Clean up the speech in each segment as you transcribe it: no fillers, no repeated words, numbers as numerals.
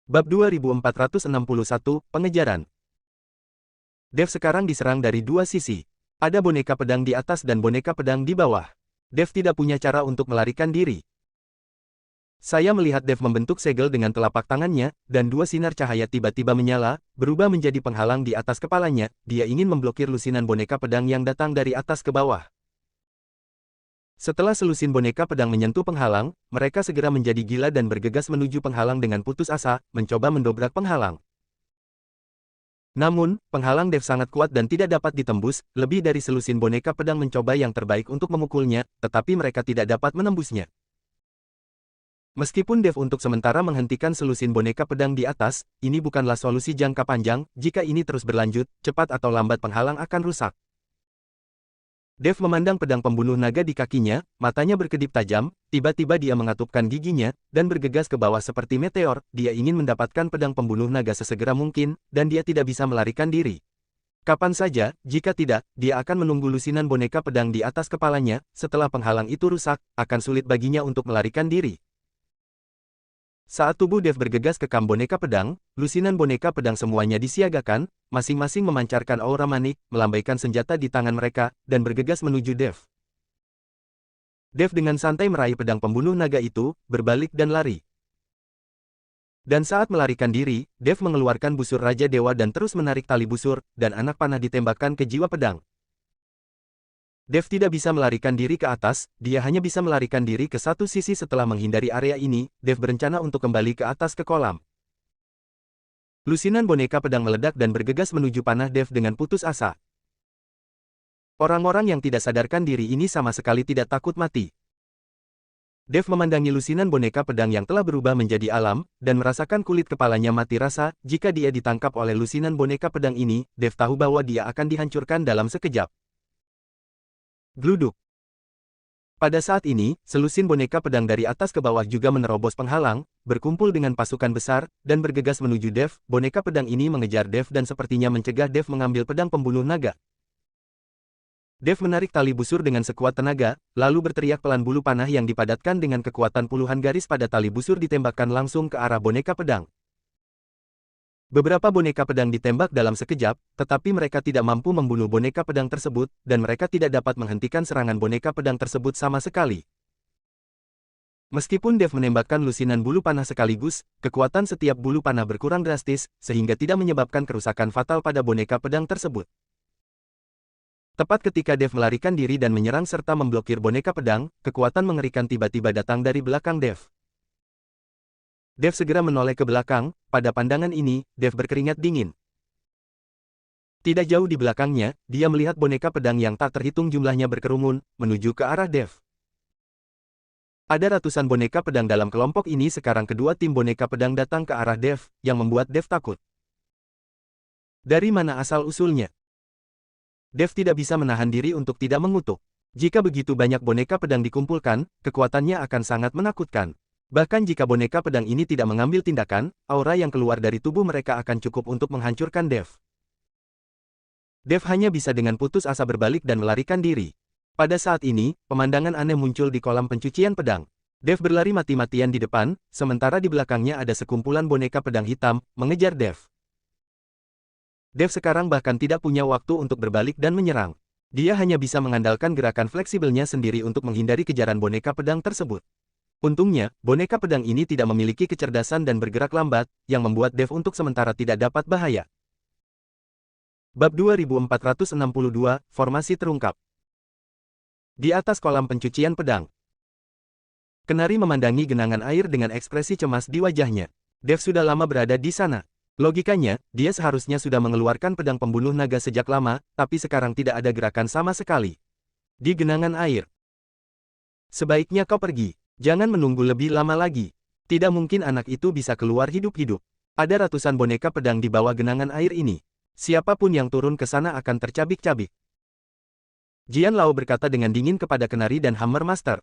Bab 2461, Pengejaran. Dev sekarang diserang dari dua sisi. Ada boneka pedang di atas dan boneka pedang di bawah. Dev tidak punya cara untuk melarikan diri. Saya melihat Dev membentuk segel dengan telapak tangannya, dan dua sinar cahaya tiba-tiba menyala, berubah menjadi penghalang di atas kepalanya. Dia ingin memblokir lusinan boneka pedang yang datang dari atas ke bawah. Setelah selusin boneka pedang menyentuh penghalang, mereka segera menjadi gila dan bergegas menuju penghalang dengan putus asa, mencoba mendobrak penghalang. Namun, penghalang Dev sangat kuat dan tidak dapat ditembus, lebih dari selusin boneka pedang mencoba yang terbaik untuk memukulnya, tetapi mereka tidak dapat menembusnya. Meskipun Dev untuk sementara menghentikan selusin boneka pedang di atas, ini bukanlah solusi jangka panjang. Jika ini terus berlanjut, cepat atau lambat penghalang akan rusak. Dev memandang pedang pembunuh naga di kakinya, matanya berkedip tajam, tiba-tiba dia mengatupkan giginya, dan bergegas ke bawah seperti meteor. Dia ingin mendapatkan pedang pembunuh naga sesegera mungkin, dan dia tidak bisa melarikan diri. Kapan saja, jika tidak, dia akan menunggu lusinan boneka pedang di atas kepalanya. Setelah penghalang itu rusak, akan sulit baginya untuk melarikan diri. Saat tubuh Dev bergegas ke kam boneka pedang, lusinan boneka pedang semuanya disiagakan, masing-masing memancarkan aura manik, melambaikan senjata di tangan mereka, dan bergegas menuju Dev. Dev dengan santai meraih pedang pembunuh naga itu, berbalik dan lari. Dan saat melarikan diri, Dev mengeluarkan busur Raja Dewa dan terus menarik tali busur, dan anak panah ditembakkan ke jiwa pedang. Dev tidak bisa melarikan diri ke atas, dia hanya bisa melarikan diri ke satu sisi. Setelah menghindari area ini, Dev berencana untuk kembali ke atas ke kolam. Lusinan boneka pedang meledak dan bergegas menuju panah Dev dengan putus asa. Orang-orang yang tidak sadarkan diri ini sama sekali tidak takut mati. Dev memandangi lusinan boneka pedang yang telah berubah menjadi alam, dan merasakan kulit kepalanya mati rasa. Jika dia ditangkap oleh lusinan boneka pedang ini, Dev tahu bahwa dia akan dihancurkan dalam sekejap. Gluduk. Pada saat ini, selusin boneka pedang dari atas ke bawah juga menerobos penghalang, berkumpul dengan pasukan besar, dan bergegas menuju Dev. Boneka pedang ini mengejar Dev dan sepertinya mencegah Dev mengambil pedang pembunuh naga. Dev menarik tali busur dengan sekuat tenaga, lalu berteriak pelan. Bulu panah yang dipadatkan dengan kekuatan puluhan garis pada tali busur ditembakkan langsung ke arah boneka pedang. Beberapa boneka pedang ditembak dalam sekejap, tetapi mereka tidak mampu membunuh boneka pedang tersebut, dan mereka tidak dapat menghentikan serangan boneka pedang tersebut sama sekali. Meskipun Dev menembakkan lusinan bulu panah sekaligus, kekuatan setiap bulu panah berkurang drastis, sehingga tidak menyebabkan kerusakan fatal pada boneka pedang tersebut. Tepat ketika Dev melarikan diri dan menyerang serta memblokir boneka pedang, kekuatan mengerikan tiba-tiba datang dari belakang Dev. Dev segera menoleh ke belakang. Pada pandangan ini, Dev berkeringat dingin. Tidak jauh di belakangnya, dia melihat boneka pedang yang tak terhitung jumlahnya berkerumun, menuju ke arah Dev. Ada ratusan boneka pedang dalam kelompok ini. Sekarang kedua tim boneka pedang datang ke arah Dev, yang membuat Dev takut. Dari mana asal-usulnya? Dev tidak bisa menahan diri untuk tidak mengutuk. Jika begitu banyak boneka pedang dikumpulkan, kekuatannya akan sangat menakutkan. Bahkan jika boneka pedang ini tidak mengambil tindakan, aura yang keluar dari tubuh mereka akan cukup untuk menghancurkan Dev. Dev hanya bisa dengan putus asa berbalik dan melarikan diri. Pada saat ini, pemandangan aneh muncul di kolam pencucian pedang. Dev berlari mati-matian di depan, sementara di belakangnya ada sekumpulan boneka pedang hitam, mengejar Dev. Dev sekarang bahkan tidak punya waktu untuk berbalik dan menyerang. Dia hanya bisa mengandalkan gerakan fleksibelnya sendiri untuk menghindari kejaran boneka pedang tersebut. Untungnya, boneka pedang ini tidak memiliki kecerdasan dan bergerak lambat, yang membuat Dev untuk sementara tidak dapat bahaya. Bab 2462, Formasi terungkap. Di atas kolam pencucian pedang, Kenari memandangi genangan air dengan ekspresi cemas di wajahnya. Dev sudah lama berada di sana. Logikanya, dia seharusnya sudah mengeluarkan pedang pembunuh naga sejak lama, tapi sekarang tidak ada gerakan sama sekali. Di genangan air. Sebaiknya kau pergi. Jangan menunggu lebih lama lagi. Tidak mungkin anak itu bisa keluar hidup-hidup. Ada ratusan boneka pedang di bawah genangan air ini. Siapapun yang turun ke sana akan tercabik-cabik. Jian Lao berkata dengan dingin kepada Kenari dan Hammer Master.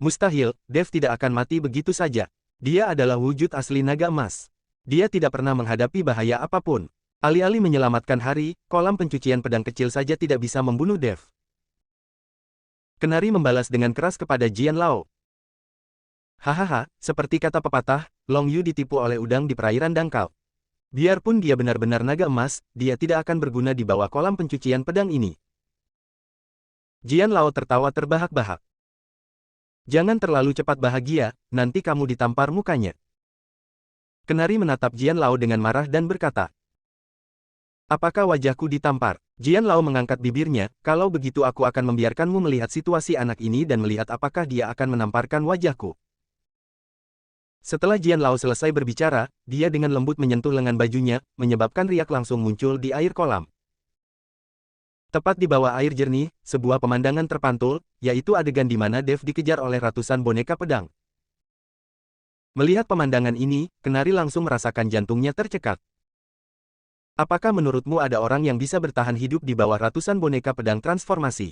Mustahil, Dev tidak akan mati begitu saja. Dia adalah wujud asli naga emas. Dia tidak pernah menghadapi bahaya apapun. Alih-alih menyelamatkan hari, kolam pencucian pedang kecil saja tidak bisa membunuh Dev. Kenari membalas dengan keras kepada Jian Lao. Hahaha, seperti kata pepatah, Long Yu ditipu oleh udang di perairan dangkal. Biarpun dia benar-benar naga emas, dia tidak akan berguna di bawah kolam pencucian pedang ini. Jian Lao tertawa terbahak-bahak. Jangan terlalu cepat bahagia, nanti kamu ditampar mukanya. Kenari menatap Jian Lao dengan marah dan berkata, apakah wajahku ditampar? Jian Lao mengangkat bibirnya, kalau begitu aku akan membiarkanmu melihat situasi anak ini dan melihat apakah dia akan menamparkan wajahku. Setelah Jian Lao selesai berbicara, dia dengan lembut menyentuh lengan bajunya, menyebabkan riak langsung muncul di air kolam. Tepat di bawah air jernih, sebuah pemandangan terpantul, yaitu adegan di mana Dev dikejar oleh ratusan boneka pedang. Melihat pemandangan ini, Kenari langsung merasakan jantungnya tercekat. Apakah menurutmu ada orang yang bisa bertahan hidup di bawah ratusan boneka pedang transformasi?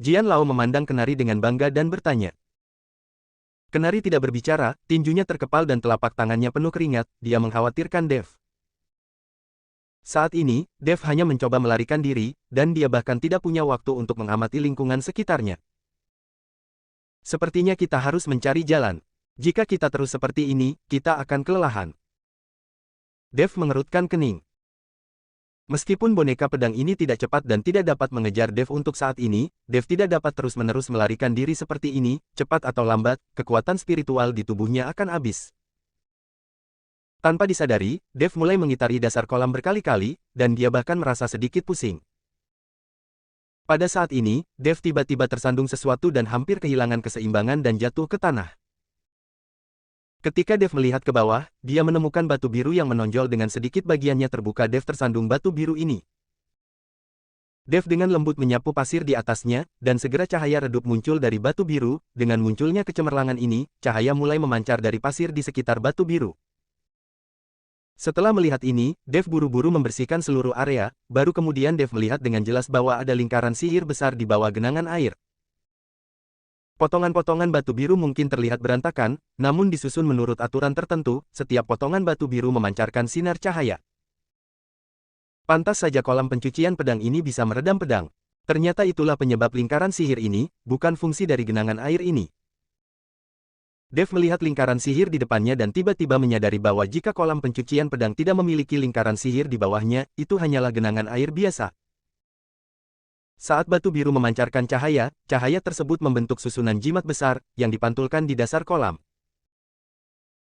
Jian Lao memandang Kenari dengan bangga dan bertanya. Kenari tidak berbicara, tinjunya terkepal dan telapak tangannya penuh keringat, dia mengkhawatirkan Dev. Saat ini, Dev hanya mencoba melarikan diri, dan dia bahkan tidak punya waktu untuk mengamati lingkungan sekitarnya. Sepertinya kita harus mencari jalan. Jika kita terus seperti ini, kita akan kelelahan. Dev mengerutkan kening. Meskipun boneka pedang ini tidak cepat dan tidak dapat mengejar Dev untuk saat ini, Dev tidak dapat terus-menerus melarikan diri seperti ini, cepat atau lambat, kekuatan spiritual di tubuhnya akan habis. Tanpa disadari, Dev mulai mengitari dasar kolam berkali-kali, dan dia bahkan merasa sedikit pusing. Pada saat ini, Dev tiba-tiba tersandung sesuatu dan hampir kehilangan keseimbangan dan jatuh ke tanah. Ketika Dev melihat ke bawah, dia menemukan batu biru yang menonjol dengan sedikit bagiannya terbuka. Dev tersandung batu biru ini. Dev dengan lembut menyapu pasir di atasnya, dan segera cahaya redup muncul dari batu biru. Dengan munculnya kecemerlangan ini, cahaya mulai memancar dari pasir di sekitar batu biru. Setelah melihat ini, Dev buru-buru membersihkan seluruh area, baru kemudian Dev melihat dengan jelas bahwa ada lingkaran sihir besar di bawah genangan air. Potongan-potongan batu biru mungkin terlihat berantakan, namun disusun menurut aturan tertentu, setiap potongan batu biru memancarkan sinar cahaya. Pantas saja kolam pencucian pedang ini bisa meredam pedang. Ternyata itulah penyebab lingkaran sihir ini, bukan fungsi dari genangan air ini. Dev melihat lingkaran sihir di depannya dan tiba-tiba menyadari bahwa jika kolam pencucian pedang tidak memiliki lingkaran sihir di bawahnya, itu hanyalah genangan air biasa. Saat batu biru memancarkan cahaya, cahaya tersebut membentuk susunan jimat besar, yang dipantulkan di dasar kolam.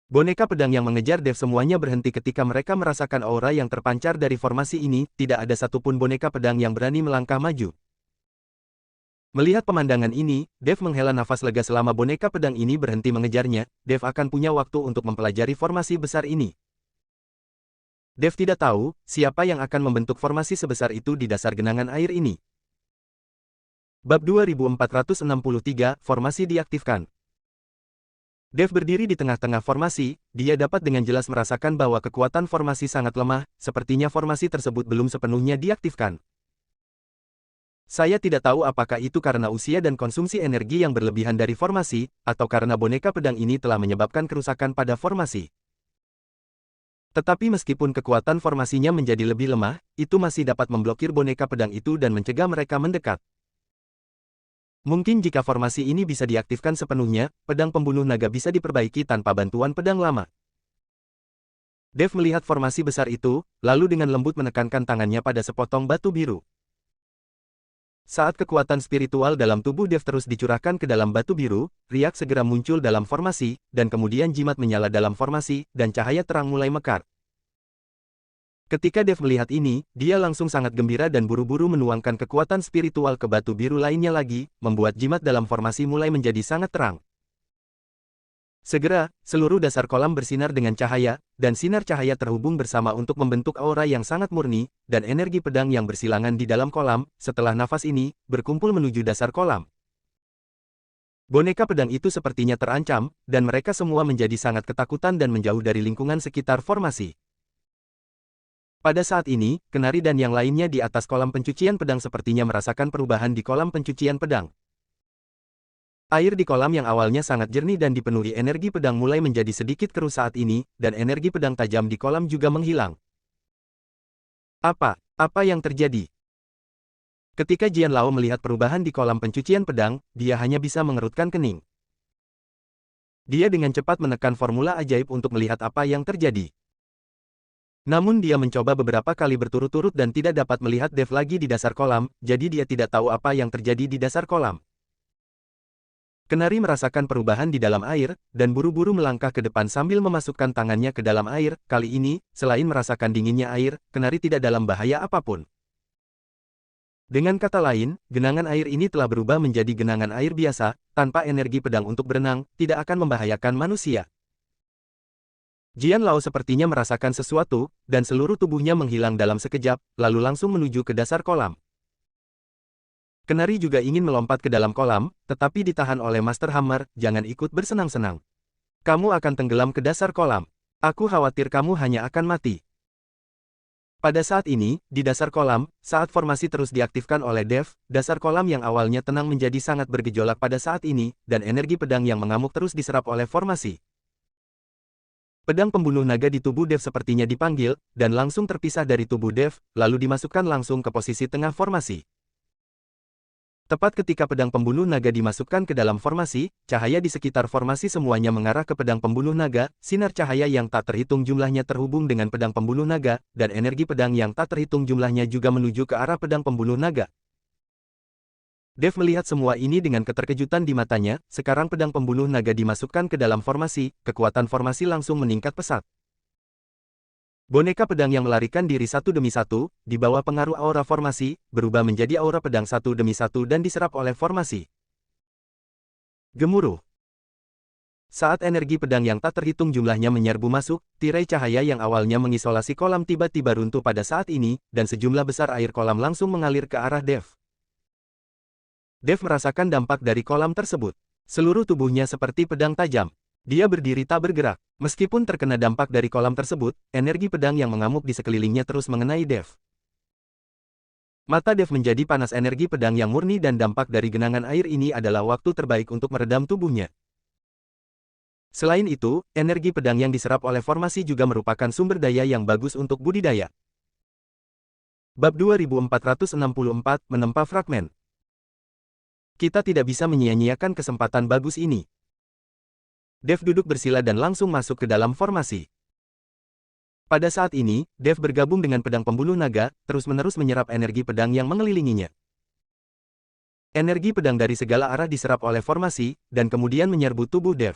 Boneka pedang yang mengejar Dev semuanya berhenti ketika mereka merasakan aura yang terpancar dari formasi ini, tidak ada satupun boneka pedang yang berani melangkah maju. Melihat pemandangan ini, Dev menghela nafas lega. Selama boneka pedang ini berhenti mengejarnya, Dev akan punya waktu untuk mempelajari formasi besar ini. Dev tidak tahu, siapa yang akan membentuk formasi sebesar itu di dasar genangan air ini. Bab 2463, Formasi diaktifkan. Dev berdiri di tengah-tengah formasi, dia dapat dengan jelas merasakan bahwa kekuatan formasi sangat lemah, sepertinya formasi tersebut belum sepenuhnya diaktifkan. Saya tidak tahu apakah itu karena usia dan konsumsi energi yang berlebihan dari formasi, atau karena boneka pedang ini telah menyebabkan kerusakan pada formasi. Tetapi meskipun kekuatan formasinya menjadi lebih lemah, itu masih dapat memblokir boneka pedang itu dan mencegah mereka mendekat. Mungkin jika formasi ini bisa diaktifkan sepenuhnya, pedang pembunuh naga bisa diperbaiki tanpa bantuan pedang lama. Dev melihat formasi besar itu, lalu dengan lembut menekankan tangannya pada sepotong batu biru. Saat kekuatan spiritual dalam tubuh Dev terus dicurahkan ke dalam batu biru, riak segera muncul dalam formasi, dan kemudian jimat menyala dalam formasi, dan cahaya terang mulai mekar. Ketika Dev melihat ini, dia langsung sangat gembira dan buru-buru menuangkan kekuatan spiritual ke batu biru lainnya lagi, membuat jimat dalam formasi mulai menjadi sangat terang. Segera, seluruh dasar kolam bersinar dengan cahaya, dan sinar cahaya terhubung bersama untuk membentuk aura yang sangat murni, dan energi pedang yang bersilangan di dalam kolam, setelah nafas ini, berkumpul menuju dasar kolam. Boneka pedang itu sepertinya terancam, dan mereka semua menjadi sangat ketakutan dan menjauh dari lingkungan sekitar formasi. Pada saat ini, Kenari dan yang lainnya di atas kolam pencucian pedang sepertinya merasakan perubahan di kolam pencucian pedang. Air di kolam yang awalnya sangat jernih dan dipenuhi energi pedang mulai menjadi sedikit keruh saat ini, dan energi pedang tajam di kolam juga menghilang. Apa yang terjadi? Ketika Jian Lao melihat perubahan di kolam pencucian pedang, dia hanya bisa mengerutkan kening. Dia dengan cepat menekan formula ajaib untuk melihat apa yang terjadi. Namun dia mencoba beberapa kali berturut-turut dan tidak dapat melihat Dev lagi di dasar kolam, jadi dia tidak tahu apa yang terjadi di dasar kolam. Kenari merasakan perubahan di dalam air, dan buru-buru melangkah ke depan sambil memasukkan tangannya ke dalam air. Kali ini, selain merasakan dinginnya air, Kenari tidak dalam bahaya apapun. Dengan kata lain, genangan air ini telah berubah menjadi genangan air biasa, tanpa energi pedang untuk berenang, tidak akan membahayakan manusia. Jian Lao sepertinya merasakan sesuatu, dan seluruh tubuhnya menghilang dalam sekejap, lalu langsung menuju ke dasar kolam. Kenari juga ingin melompat ke dalam kolam, tetapi ditahan oleh Master Hammer. Jangan ikut bersenang-senang. Kamu akan tenggelam ke dasar kolam. Aku khawatir kamu hanya akan mati. Pada saat ini, di dasar kolam, saat formasi terus diaktifkan oleh Dev, dasar kolam yang awalnya tenang menjadi sangat bergejolak pada saat ini, dan energi pedang yang mengamuk terus diserap oleh formasi. Pedang pembunuh naga di tubuh Dev sepertinya dipanggil, dan langsung terpisah dari tubuh Dev, lalu dimasukkan langsung ke posisi tengah formasi. Tepat ketika pedang pembunuh naga dimasukkan ke dalam formasi, cahaya di sekitar formasi semuanya mengarah ke pedang pembunuh naga. Sinar cahaya yang tak terhitung jumlahnya terhubung dengan pedang pembunuh naga, dan energi pedang yang tak terhitung jumlahnya juga menuju ke arah pedang pembunuh naga. Dev melihat semua ini dengan keterkejutan di matanya. Sekarang pedang pembunuh naga dimasukkan ke dalam formasi, kekuatan formasi langsung meningkat pesat. Boneka pedang yang melarikan diri satu demi satu, di bawah pengaruh aura formasi, berubah menjadi aura pedang satu demi satu dan diserap oleh formasi. Gemuruh. Saat energi pedang yang tak terhitung jumlahnya menyerbu masuk, tirai cahaya yang awalnya mengisolasi kolam tiba-tiba runtuh pada saat ini, dan sejumlah besar air kolam langsung mengalir ke arah Dev. Dev merasakan dampak dari kolam tersebut. Seluruh tubuhnya seperti pedang tajam. Dia berdiri tak bergerak. Meskipun terkena dampak dari kolam tersebut, energi pedang yang mengamuk di sekelilingnya terus mengenai Dev. Mata Dev menjadi panas. Energi pedang yang murni dan dampak dari genangan air ini adalah waktu terbaik untuk meredam tubuhnya. Selain itu, energi pedang yang diserap oleh formasi juga merupakan sumber daya yang bagus untuk budidaya. Bab 2464, Menempa Fragmen. Kita tidak bisa menyia-nyiakan kesempatan bagus ini. Dev duduk bersila dan langsung masuk ke dalam formasi. Pada saat ini, Dev bergabung dengan pedang pembunuh naga, terus-menerus menyerap energi pedang yang mengelilinginya. Energi pedang dari segala arah diserap oleh formasi, dan kemudian menyerbu tubuh Dev.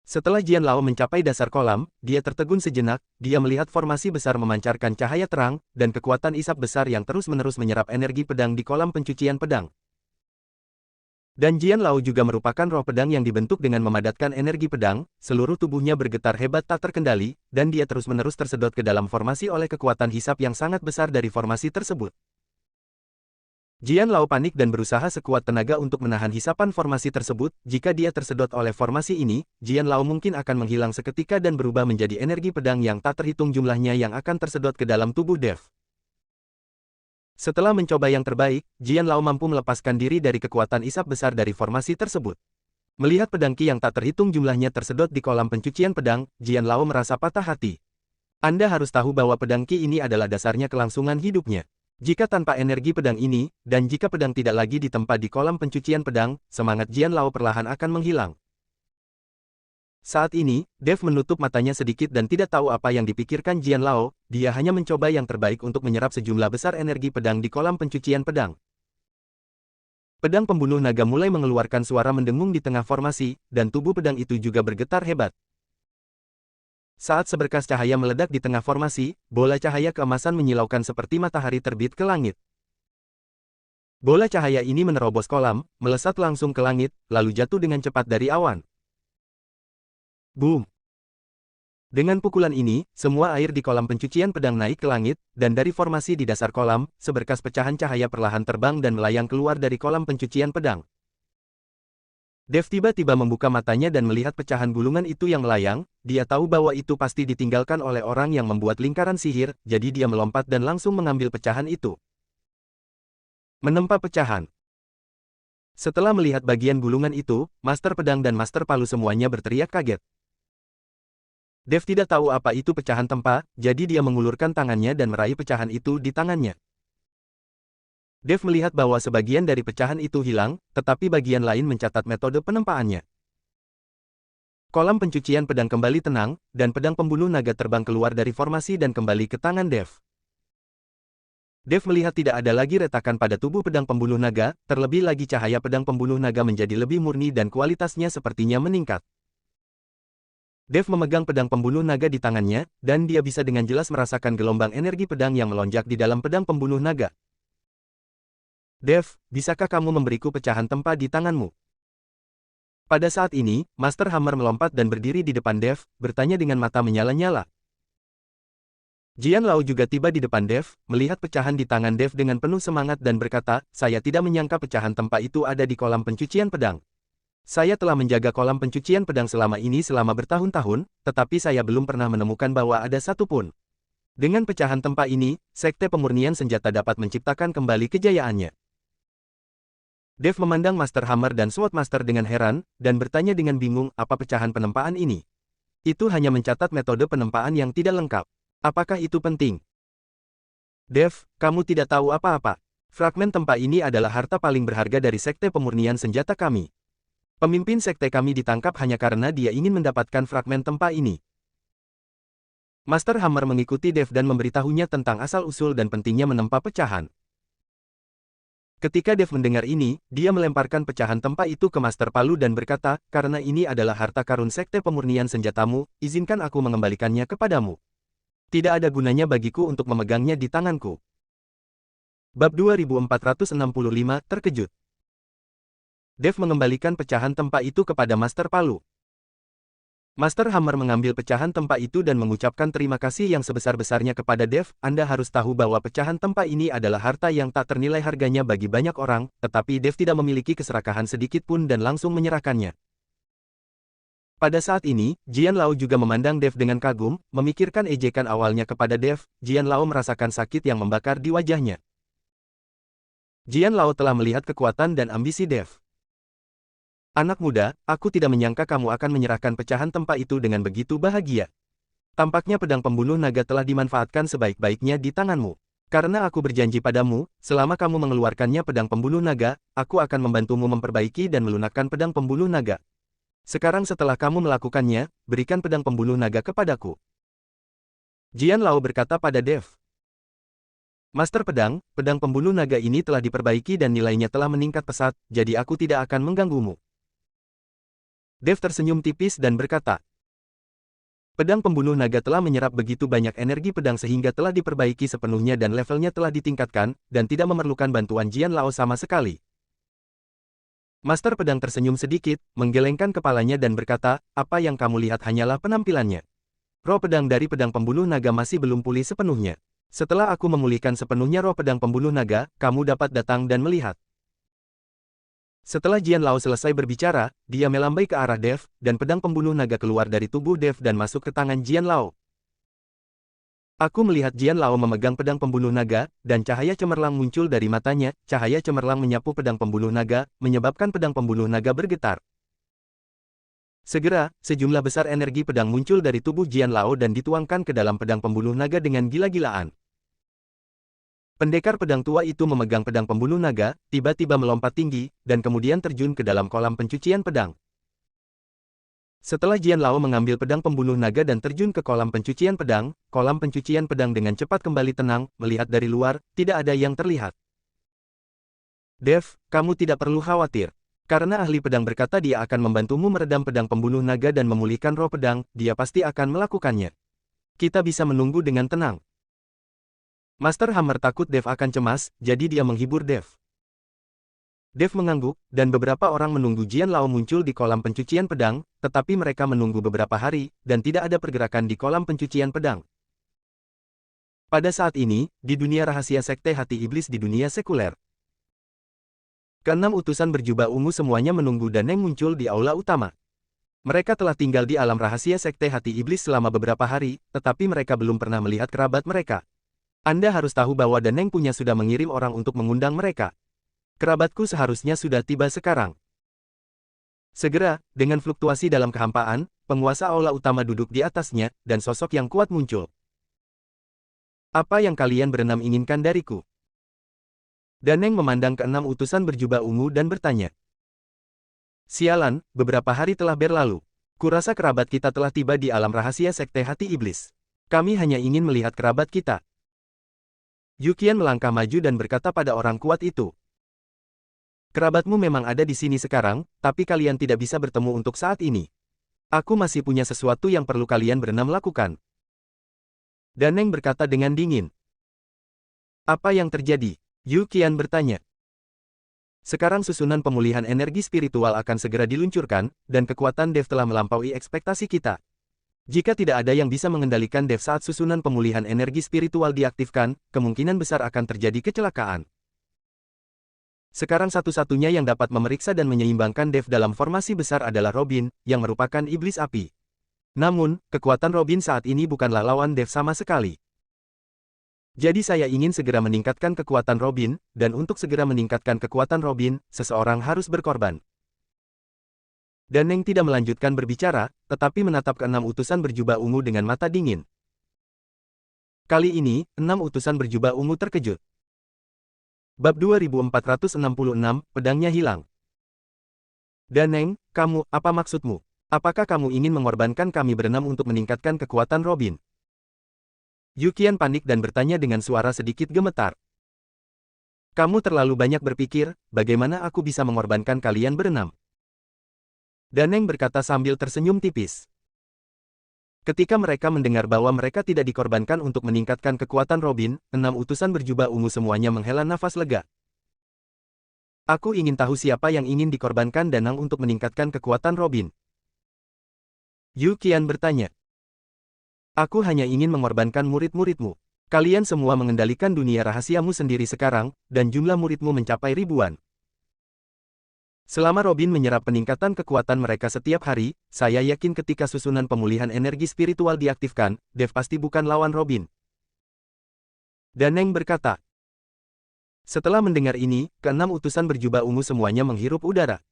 Setelah Jian Lao mencapai dasar kolam, dia tertegun sejenak. Dia melihat formasi besar memancarkan cahaya terang, dan kekuatan isap besar yang terus-menerus menyerap energi pedang di kolam pencucian pedang. Dan Jian Lao juga merupakan roh pedang yang dibentuk dengan memadatkan energi pedang. Seluruh tubuhnya bergetar hebat tak terkendali, dan dia terus-menerus tersedot ke dalam formasi oleh kekuatan hisap yang sangat besar dari formasi tersebut. Jian Lao panik dan berusaha sekuat tenaga untuk menahan hisapan formasi tersebut. Jika dia tersedot oleh formasi ini, Jian Lao mungkin akan menghilang seketika dan berubah menjadi energi pedang yang tak terhitung jumlahnya yang akan tersedot ke dalam tubuh Dev. Setelah mencoba yang terbaik, Jian Lao mampu melepaskan diri dari kekuatan isap besar dari formasi tersebut. Melihat pedang Qi yang tak terhitung jumlahnya tersedot di kolam pencucian pedang, Jian Lao merasa patah hati. Anda harus tahu bahwa pedang Qi ini adalah dasarnya kelangsungan hidupnya. Jika tanpa energi pedang ini, dan jika pedang tidak lagi ditempa di kolam pencucian pedang, semangat Jian Lao perlahan akan menghilang. Saat ini, Dev menutup matanya sedikit dan tidak tahu apa yang dipikirkan Jian Lao. Dia hanya mencoba yang terbaik untuk menyerap sejumlah besar energi pedang di kolam pencucian pedang. Pedang pembunuh naga mulai mengeluarkan suara mendengung di tengah formasi, dan tubuh pedang itu juga bergetar hebat. Saat seberkas cahaya meledak di tengah formasi, bola cahaya keemasan menyilaukan seperti matahari terbit ke langit. Bola cahaya ini menerobos kolam, melesat langsung ke langit, lalu jatuh dengan cepat dari awan. Boom! Dengan pukulan ini, semua air di kolam pencucian pedang naik ke langit, dan dari formasi di dasar kolam, seberkas pecahan cahaya perlahan terbang dan melayang keluar dari kolam pencucian pedang. Dev tiba-tiba membuka matanya dan melihat pecahan gulungan itu yang melayang. Dia tahu bahwa itu pasti ditinggalkan oleh orang yang membuat lingkaran sihir, jadi dia melompat dan langsung mengambil pecahan itu. Menempa pecahan. Setelah melihat bagian gulungan itu, Master Pedang dan Master Palu semuanya berteriak kaget. Dev tidak tahu apa itu pecahan tempa, jadi dia mengulurkan tangannya dan meraih pecahan itu di tangannya. Dev melihat bahwa sebagian dari pecahan itu hilang, tetapi bagian lain mencatat metode penempaannya. Kolam pencucian pedang kembali tenang, dan pedang pembunuh naga terbang keluar dari formasi dan kembali ke tangan Dev. Dev melihat tidak ada lagi retakan pada tubuh pedang pembunuh naga, terlebih lagi cahaya pedang pembunuh naga menjadi lebih murni dan kualitasnya sepertinya meningkat. Dev memegang pedang pembunuh naga di tangannya, dan dia bisa dengan jelas merasakan gelombang energi pedang yang melonjak di dalam pedang pembunuh naga. Dev, bisakah kamu memberiku pecahan tempa di tanganmu? Pada saat ini, Master Hammer melompat dan berdiri di depan Dev, bertanya dengan mata menyala-nyala. Jian Lao juga tiba di depan Dev, melihat pecahan di tangan Dev dengan penuh semangat dan berkata, saya tidak menyangka pecahan tempa itu ada di kolam pencucian pedang. Saya telah menjaga kolam pencucian pedang selama ini selama bertahun-tahun, tetapi saya belum pernah menemukan bahwa ada satu pun. Dengan pecahan tempa ini, Sekte Pemurnian Senjata dapat menciptakan kembali kejayaannya. Dev memandang Master Hammer dan Sword Master dengan heran, dan bertanya dengan bingung apa pecahan penempaan ini. Itu hanya mencatat metode penempaan yang tidak lengkap. Apakah itu penting? Dev, kamu tidak tahu apa-apa. Fragmen tempa ini adalah harta paling berharga dari Sekte Pemurnian Senjata kami. Pemimpin sekte kami ditangkap hanya karena dia ingin mendapatkan fragmen tempa ini. Master Hammer mengikuti Dev dan memberitahunya tentang asal-usul dan pentingnya menempa pecahan. Ketika Dev mendengar ini, dia melemparkan pecahan tempa itu ke Master Palu dan berkata, karena ini adalah harta karun Sekte Pemurnian Senjatamu, izinkan aku mengembalikannya kepadamu. Tidak ada gunanya bagiku untuk memegangnya di tanganku. Bab 2465 Terkejut. Dev mengembalikan pecahan tempa itu kepada Master Palu. Master Hammer mengambil pecahan tempa itu dan mengucapkan terima kasih yang sebesar-besarnya kepada Dev. Anda harus tahu bahwa pecahan tempa ini adalah harta yang tak ternilai harganya bagi banyak orang, tetapi Dev tidak memiliki keserakahan sedikit pun dan langsung menyerahkannya. Pada saat ini, Jian Lao juga memandang Dev dengan kagum, memikirkan ejekan awalnya kepada Dev. Jian Lao merasakan sakit yang membakar di wajahnya. Jian Lao telah melihat kekuatan dan ambisi Dev. Anak muda, aku tidak menyangka kamu akan menyerahkan pecahan tempa itu dengan begitu bahagia. Tampaknya pedang pembunuh naga telah dimanfaatkan sebaik-baiknya di tanganmu. Karena aku berjanji padamu, selama kamu mengeluarkannya pedang pembunuh naga, aku akan membantumu memperbaiki dan melunakkan pedang pembunuh naga. Sekarang setelah kamu melakukannya, berikan pedang pembunuh naga kepadaku. Jian Lao berkata pada Dev. Master pedang pembunuh naga ini telah diperbaiki dan nilainya telah meningkat pesat, jadi aku tidak akan mengganggumu. Dev tersenyum tipis dan berkata, pedang pembunuh naga telah menyerap begitu banyak energi pedang sehingga telah diperbaiki sepenuhnya dan levelnya telah ditingkatkan, dan tidak memerlukan bantuan Jian Lao sama sekali. Master pedang tersenyum sedikit, menggelengkan kepalanya dan berkata, apa yang kamu lihat hanyalah penampilannya. Roh pedang dari pedang pembunuh naga masih belum pulih sepenuhnya. Setelah aku memulihkan sepenuhnya roh pedang pembunuh naga, kamu dapat datang dan melihat. Setelah Jian Lao selesai berbicara, dia melambai ke arah Dev, dan pedang pembunuh naga keluar dari tubuh Dev dan masuk ke tangan Jian Lao. Aku melihat Jian Lao memegang pedang pembunuh naga, dan cahaya cemerlang muncul dari matanya. Cahaya cemerlang menyapu pedang pembunuh naga, menyebabkan pedang pembunuh naga bergetar. Segera, sejumlah besar energi pedang muncul dari tubuh Jian Lao dan dituangkan ke dalam pedang pembunuh naga dengan gila-gilaan. Pendekar pedang tua itu memegang pedang pembunuh naga, tiba-tiba melompat tinggi, dan kemudian terjun ke dalam kolam pencucian pedang. Setelah Jian Lao mengambil pedang pembunuh naga dan terjun ke kolam pencucian pedang dengan cepat kembali tenang, melihat dari luar, tidak ada yang terlihat. Dev, kamu tidak perlu khawatir. Karena ahli pedang berkata dia akan membantumu meredam pedang pembunuh naga dan memulihkan roh pedang, dia pasti akan melakukannya. Kita bisa menunggu dengan tenang. Master Hammer takut Dev akan cemas, jadi dia menghibur Dev. Dev mengangguk, dan beberapa orang menunggu Jian Lao muncul di kolam pencucian pedang, tetapi mereka menunggu beberapa hari, dan tidak ada pergerakan di kolam pencucian pedang. Pada saat ini, di dunia rahasia Sekte Hati Iblis di dunia sekuler, keenam utusan berjubah ungu semuanya menunggu Daneng muncul di aula utama. Mereka telah tinggal di alam rahasia Sekte Hati Iblis selama beberapa hari, tetapi mereka belum pernah melihat kerabat mereka. Anda harus tahu bahwa Daneng punya sudah mengirim orang untuk mengundang mereka. Kerabatku seharusnya sudah tiba sekarang. Segera, dengan fluktuasi dalam kehampaan, penguasa aula utama duduk di atasnya, dan sosok yang kuat muncul. Apa yang kalian berenam inginkan dariku? Daneng memandang keenam utusan berjubah ungu dan bertanya. Sialan, beberapa hari telah berlalu. Kurasa kerabat kita telah tiba di alam rahasia Sekte Hati Iblis. Kami hanya ingin melihat kerabat kita. Yu Qian melangkah maju dan berkata pada orang kuat itu. Kerabatmu memang ada di sini sekarang, tapi kalian tidak bisa bertemu untuk saat ini. Aku masih punya sesuatu yang perlu kalian berenam lakukan. Daneng berkata dengan dingin. Apa yang terjadi? Yu Qian bertanya. Sekarang susunan pemulihan energi spiritual akan segera diluncurkan, dan kekuatan Dev telah melampaui ekspektasi kita. Jika tidak ada yang bisa mengendalikan Dev saat susunan pemulihan energi spiritual diaktifkan, kemungkinan besar akan terjadi kecelakaan. Sekarang satu-satunya yang dapat memeriksa dan menyeimbangkan Dev dalam formasi besar adalah Robin, yang merupakan iblis api. Namun, kekuatan Robin saat ini bukanlah lawan Dev sama sekali. Jadi saya ingin segera meningkatkan kekuatan Robin, dan untuk segera meningkatkan kekuatan Robin, seseorang harus berkorban. Daneng tidak melanjutkan berbicara, tetapi menatap keenam utusan berjubah ungu dengan mata dingin. Kali ini, 6 utusan berjubah ungu terkejut. Bab 2466, pedangnya hilang. Daneng, kamu, apa maksudmu? Apakah kamu ingin mengorbankan kami berenam untuk meningkatkan kekuatan Robin? Yu Qian panik dan bertanya dengan suara sedikit gemetar. Kamu terlalu banyak berpikir, bagaimana aku bisa mengorbankan kalian berenam? Daneng berkata sambil tersenyum tipis. Ketika mereka mendengar bahwa mereka tidak dikorbankan untuk meningkatkan kekuatan Robin, 6 utusan berjubah ungu semuanya menghela nafas lega. Aku ingin tahu siapa yang ingin dikorbankan Danang untuk meningkatkan kekuatan Robin. Yu Qian bertanya. Aku hanya ingin mengorbankan murid-muridmu. Kalian semua mengendalikan dunia rahasiamu sendiri sekarang, dan jumlah muridmu mencapai ribuan. Selama Robin menyerap peningkatan kekuatan mereka setiap hari, saya yakin ketika susunan pemulihan energi spiritual diaktifkan, Dev pasti bukan lawan Robin. Daneng berkata. Setelah mendengar ini, keenam utusan berjubah ungu semuanya menghirup udara.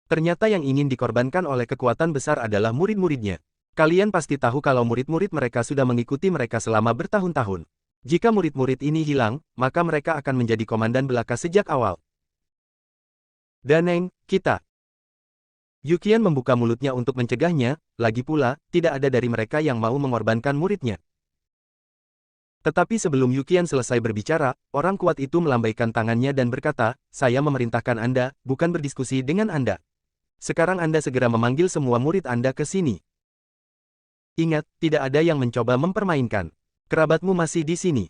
Ternyata yang ingin dikorbankan oleh kekuatan besar adalah murid-muridnya. Kalian pasti tahu kalau murid-murid mereka sudah mengikuti mereka selama bertahun-tahun. Jika murid-murid ini hilang, maka mereka akan menjadi komandan belaka sejak awal. Daneng, kita. Yu Qian membuka mulutnya untuk mencegahnya, lagi pula, tidak ada dari mereka yang mau mengorbankan muridnya. Tetapi sebelum Yu Qian selesai berbicara, orang kuat itu melambaikan tangannya dan berkata, saya memerintahkan Anda, bukan berdiskusi dengan Anda. Sekarang Anda segera memanggil semua murid Anda ke sini. Ingat, tidak ada yang mencoba mempermainkan. Kerabatmu masih di sini.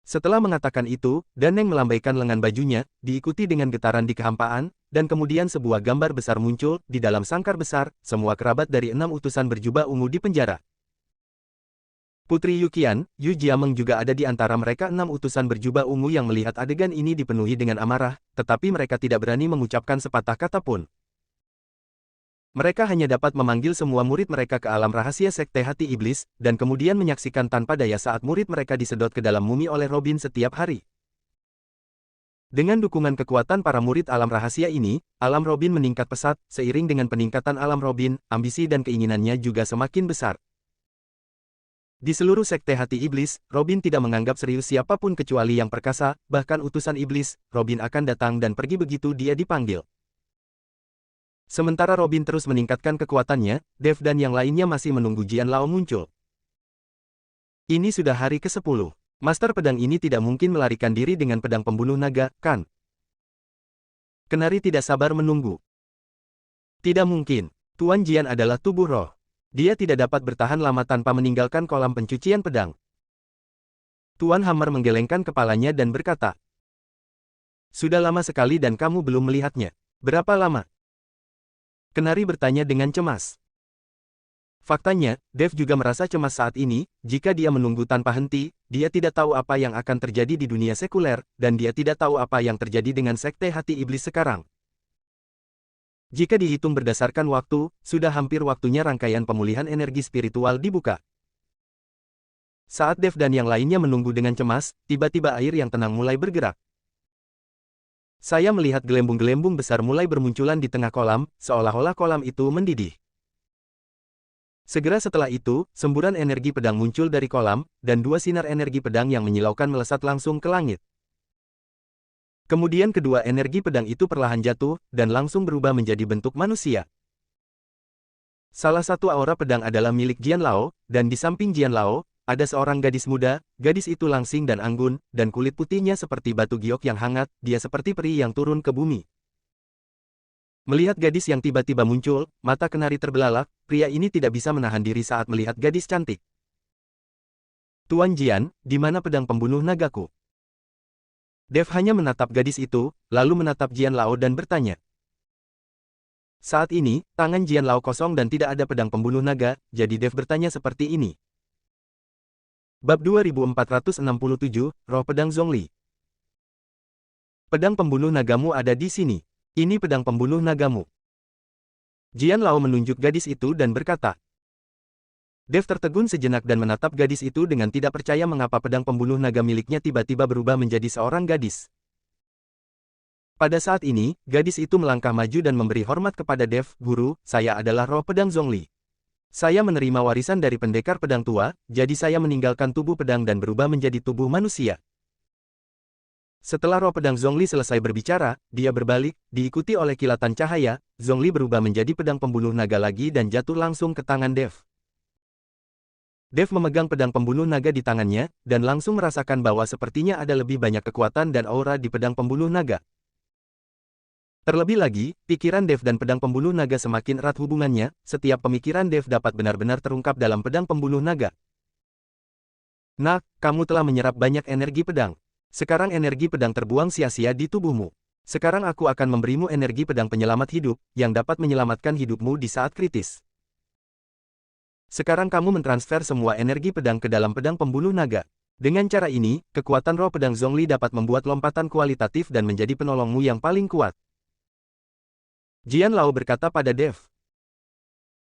Setelah mengatakan itu, Daneng melambaikan lengan bajunya, diikuti dengan getaran di kehampaan, dan kemudian sebuah gambar besar muncul, di dalam sangkar besar, semua kerabat dari 6 utusan berjubah ungu di penjara. Putri Yu Qian, Yu Jiameng juga ada di antara mereka 6 utusan berjubah ungu yang melihat adegan ini dipenuhi dengan amarah, tetapi mereka tidak berani mengucapkan sepatah kata pun. Mereka hanya dapat memanggil semua murid mereka ke alam rahasia Sekte Hati Iblis, dan kemudian menyaksikan tanpa daya saat murid mereka disedot ke dalam mumi oleh Robin setiap hari. Dengan dukungan kekuatan para murid alam rahasia ini, alam Robin meningkat pesat, seiring dengan peningkatan alam Robin, ambisi dan keinginannya juga semakin besar. Di seluruh Sekte Hati Iblis, Robin tidak menganggap serius siapapun kecuali yang perkasa, bahkan utusan iblis, Robin akan datang dan pergi begitu dia dipanggil. Sementara Robin terus meningkatkan kekuatannya, Dev dan yang lainnya masih menunggu Jian Lao muncul. Ini sudah hari ke-10. Master pedang ini tidak mungkin melarikan diri dengan pedang pembunuh naga, kan? Kenari tidak sabar menunggu. Tidak mungkin. Tuan Jian adalah tubuh roh. Dia tidak dapat bertahan lama tanpa meninggalkan kolam pencucian pedang. Tuan Hammer menggelengkan kepalanya dan berkata, sudah lama sekali dan kamu belum melihatnya. Berapa lama? Kenari bertanya dengan cemas. Faktanya, Dev juga merasa cemas saat ini, jika dia menunggu tanpa henti, dia tidak tahu apa yang akan terjadi di dunia sekuler, dan dia tidak tahu apa yang terjadi dengan Sekte Hati Iblis sekarang. Jika dihitung berdasarkan waktu, sudah hampir waktunya rangkaian pemulihan energi spiritual dibuka. Saat Dev dan yang lainnya menunggu dengan cemas, tiba-tiba air yang tenang mulai bergerak. Saya melihat gelembung-gelembung besar mulai bermunculan di tengah kolam, seolah-olah kolam itu mendidih. Segera setelah itu, semburan energi pedang muncul dari kolam, dan 2 sinar energi pedang yang menyilaukan melesat langsung ke langit. Kemudian kedua energi pedang itu perlahan jatuh, dan langsung berubah menjadi bentuk manusia. Salah satu aura pedang adalah milik Jian Lao, dan di samping Jian Lao, ada seorang gadis muda. Gadis itu langsing dan anggun, dan kulit putihnya seperti batu giok yang hangat. Dia seperti peri yang turun ke bumi. Melihat gadis yang tiba-tiba muncul, mata Kenari terbelalak. Pria ini tidak bisa menahan diri saat melihat gadis cantik. Tuan Jian, di mana pedang pembunuh nagaku? Dev hanya menatap gadis itu, lalu menatap Jian Lao dan bertanya. Saat ini, tangan Jian Lao kosong dan tidak ada pedang pembunuh naga, jadi Dev bertanya seperti ini. Bab 2467, Roh Pedang Zhongli. Pedang pembunuh nagamu ada di sini. Ini pedang pembunuh nagamu. Jian Lao menunjuk gadis itu dan berkata. Dev tertegun sejenak dan menatap gadis itu dengan tidak percaya mengapa pedang pembunuh naga miliknya tiba-tiba berubah menjadi seorang gadis. Pada saat ini, gadis itu melangkah maju dan memberi hormat kepada Dev. Guru, saya adalah roh pedang Zhongli. Saya menerima warisan dari pendekar pedang tua, jadi saya meninggalkan tubuh pedang dan berubah menjadi tubuh manusia. Setelah roh pedang Zhongli selesai berbicara, dia berbalik, diikuti oleh kilatan cahaya. Zhongli berubah menjadi pedang pembunuh naga lagi dan jatuh langsung ke tangan Dev. Dev memegang pedang pembunuh naga di tangannya, dan langsung merasakan bahwa sepertinya ada lebih banyak kekuatan dan aura di pedang pembunuh naga. Terlebih lagi, pikiran Dev dan pedang pembunuh naga semakin erat hubungannya. Setiap pemikiran Dev dapat benar-benar terungkap dalam pedang pembunuh naga. Nak, kamu telah menyerap banyak energi pedang. Sekarang energi pedang terbuang sia-sia di tubuhmu. Sekarang aku akan memberimu energi pedang penyelamat hidup, yang dapat menyelamatkan hidupmu di saat kritis. Sekarang kamu mentransfer semua energi pedang ke dalam pedang pembunuh naga. Dengan cara ini, kekuatan roh pedang Zhongli dapat membuat lompatan kualitatif dan menjadi penolongmu yang paling kuat. Jian Lao berkata pada Dev.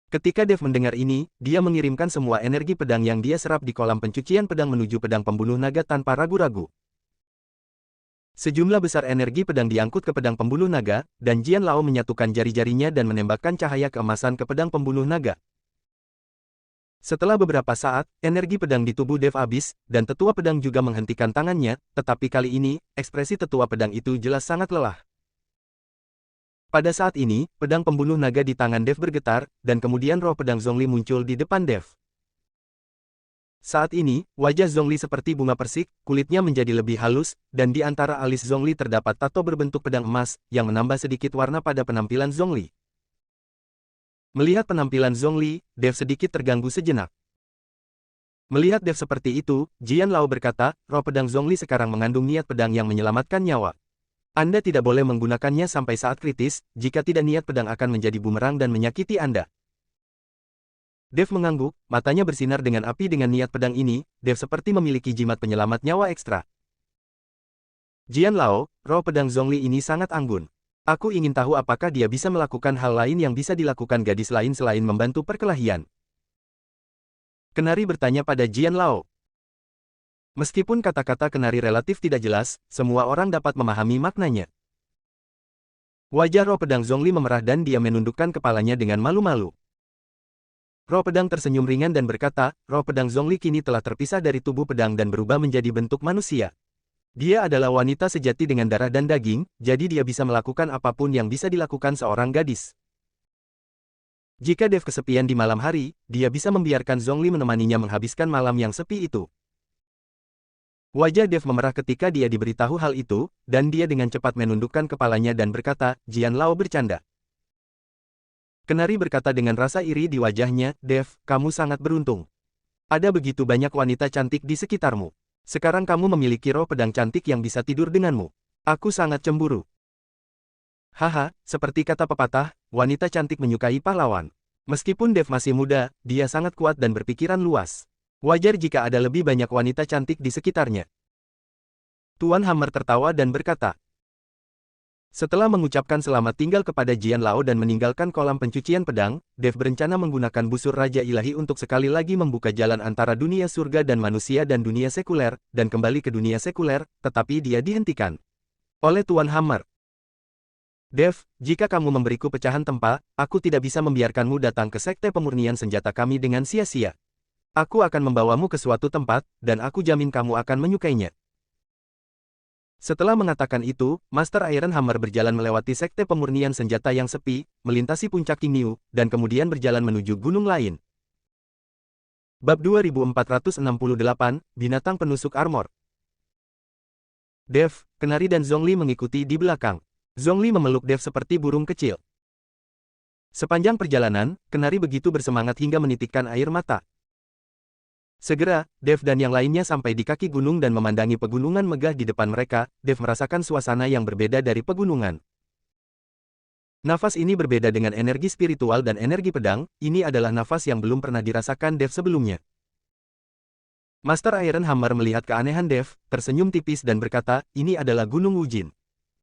Ketika Dev mendengar ini, dia mengirimkan semua energi pedang yang dia serap di kolam pencucian pedang menuju pedang pembunuh naga tanpa ragu-ragu. Sejumlah besar energi pedang diangkut ke pedang pembunuh naga, dan Jian Lao menyatukan jari-jarinya dan menembakkan cahaya keemasan ke pedang pembunuh naga. Setelah beberapa saat, energi pedang di tubuh Dev habis, dan tetua pedang juga menghentikan tangannya, tetapi kali ini, ekspresi tetua pedang itu jelas sangat lelah. Pada saat ini, pedang pembunuh naga di tangan Dev bergetar, dan kemudian roh pedang Zhongli muncul di depan Dev. Saat ini, wajah Zhongli seperti bunga persik, kulitnya menjadi lebih halus, dan di antara alis Zhongli terdapat tato berbentuk pedang emas, yang menambah sedikit warna pada penampilan Zhongli. Melihat penampilan Zhongli, Dev sedikit terganggu sejenak. Melihat Dev seperti itu, Jian Lao berkata, roh pedang Zhongli sekarang mengandung niat pedang yang menyelamatkan nyawa. Anda tidak boleh menggunakannya sampai saat kritis, jika tidak niat pedang akan menjadi bumerang dan menyakiti Anda. Dev mengangguk, matanya bersinar dengan api dengan niat pedang ini. Dev seperti memiliki jimat penyelamat nyawa ekstra. Jian Lao, roh pedang Zhongli ini sangat anggun. Aku ingin tahu apakah dia bisa melakukan hal lain yang bisa dilakukan gadis lain selain membantu perkelahian. Kenari bertanya pada Jian Lao. Meskipun kata-kata Kenari relatif tidak jelas, semua orang dapat memahami maknanya. Wajah roh pedang Zhongli memerah dan dia menundukkan kepalanya dengan malu-malu. Roh pedang tersenyum ringan dan berkata, roh pedang Zhongli kini telah terpisah dari tubuh pedang dan berubah menjadi bentuk manusia. Dia adalah wanita sejati dengan darah dan daging, jadi dia bisa melakukan apapun yang bisa dilakukan seorang gadis. Jika Dev kesepian di malam hari, dia bisa membiarkan Zhongli menemaninya menghabiskan malam yang sepi itu. Wajah Dev memerah ketika dia diberitahu hal itu, dan dia dengan cepat menundukkan kepalanya dan berkata, Jian Lao bercanda. Kenari berkata dengan rasa iri di wajahnya, Dev, kamu sangat beruntung. Ada begitu banyak wanita cantik di sekitarmu. Sekarang kamu memiliki roh pedang cantik yang bisa tidur denganmu. Aku sangat cemburu. Haha, seperti kata pepatah, wanita cantik menyukai pahlawan. Meskipun Dev masih muda, dia sangat kuat dan berpikiran luas. Wajar jika ada lebih banyak wanita cantik di sekitarnya. Tuan Hammer tertawa dan berkata. Setelah mengucapkan selamat tinggal kepada Jian Lao dan meninggalkan kolam pencucian pedang, Dev berencana menggunakan busur Raja Ilahi untuk sekali lagi membuka jalan antara dunia surga dan manusia dan dunia sekuler, dan kembali ke dunia sekuler, tetapi dia dihentikan oleh Tuan Hammer. Dev, jika kamu memberiku pecahan tempa, aku tidak bisa membiarkanmu datang ke sekte pemurnian senjata kami dengan sia-sia. Aku akan membawamu ke suatu tempat, dan aku jamin kamu akan menyukainya. Setelah mengatakan itu, Master Iron Hammer berjalan melewati sekte pemurnian senjata yang sepi, melintasi puncak Qingniu, dan kemudian berjalan menuju gunung lain. Bab 2468, Binatang Penusuk Armor. Dev, Kenari dan Zhongli mengikuti di belakang. Zhongli memeluk Dev seperti burung kecil. Sepanjang perjalanan, Kenari begitu bersemangat hingga menitikkan air mata. Segera, Dev dan yang lainnya sampai di kaki gunung dan memandangi pegunungan megah di depan mereka. Dev merasakan suasana yang berbeda dari pegunungan. Nafas ini berbeda dengan energi spiritual dan energi pedang. Ini adalah nafas yang belum pernah dirasakan Dev sebelumnya. Master Iron Hammer melihat keanehan Dev, tersenyum tipis dan berkata, ini adalah Gunung Wujin.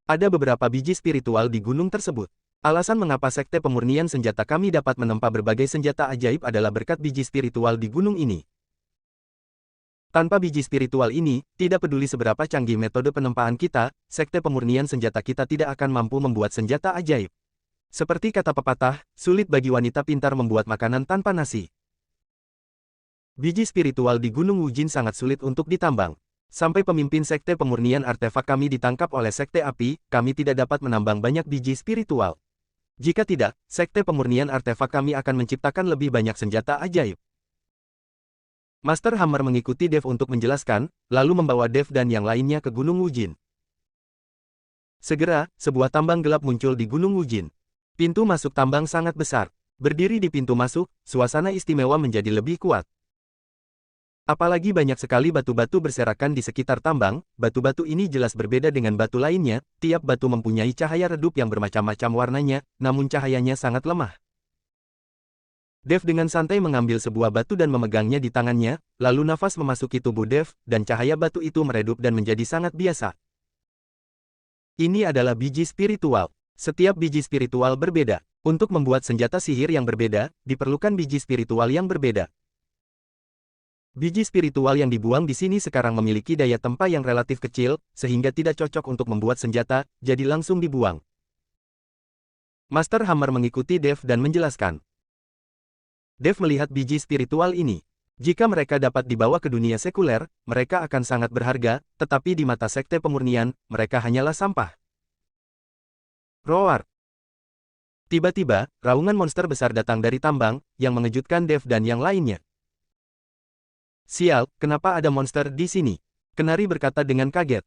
Ada beberapa biji spiritual di gunung tersebut. Alasan mengapa sekte pemurnian senjata kami dapat menempa berbagai senjata ajaib adalah berkat biji spiritual di gunung ini. Tanpa biji spiritual ini, tidak peduli seberapa canggih metode penempaan kita, sekte pemurnian senjata kita tidak akan mampu membuat senjata ajaib. Seperti kata pepatah, sulit bagi wanita pintar membuat makanan tanpa nasi. Biji spiritual di Gunung Wujin sangat sulit untuk ditambang. Sampai pemimpin sekte pemurnian artefak kami ditangkap oleh sekte api, kami tidak dapat menambang banyak biji spiritual. Jika tidak, sekte pemurnian artefak kami akan menciptakan lebih banyak senjata ajaib. Master Hammer mengikuti Dev untuk menjelaskan, lalu membawa Dev dan yang lainnya ke Gunung Wujin. Segera, sebuah tambang gelap muncul di Gunung Wujin. Pintu masuk tambang sangat besar. Berdiri di pintu masuk, suasana istimewa menjadi lebih kuat. Apalagi banyak sekali batu-batu berserakan di sekitar tambang, batu-batu ini jelas berbeda dengan batu lainnya, tiap batu mempunyai cahaya redup yang bermacam-macam warnanya, namun cahayanya sangat lemah. Dev dengan santai mengambil sebuah batu dan memegangnya di tangannya, lalu nafas memasuki tubuh Dev, dan cahaya batu itu meredup dan menjadi sangat biasa. Ini adalah biji spiritual. Setiap biji spiritual berbeda. Untuk membuat senjata sihir yang berbeda, diperlukan biji spiritual yang berbeda. Biji spiritual yang dibuang di sini sekarang memiliki daya tempa yang relatif kecil, sehingga tidak cocok untuk membuat senjata, jadi langsung dibuang. Master Hammer mengikuti Dev dan menjelaskan. Dev melihat biji spiritual ini. Jika mereka dapat dibawa ke dunia sekuler, mereka akan sangat berharga, tetapi di mata sekte pemurnian, mereka hanyalah sampah. Roar. Tiba-tiba, raungan monster besar datang dari tambang, yang mengejutkan Dev dan yang lainnya. Sial, kenapa ada monster di sini? Kenari berkata dengan kaget.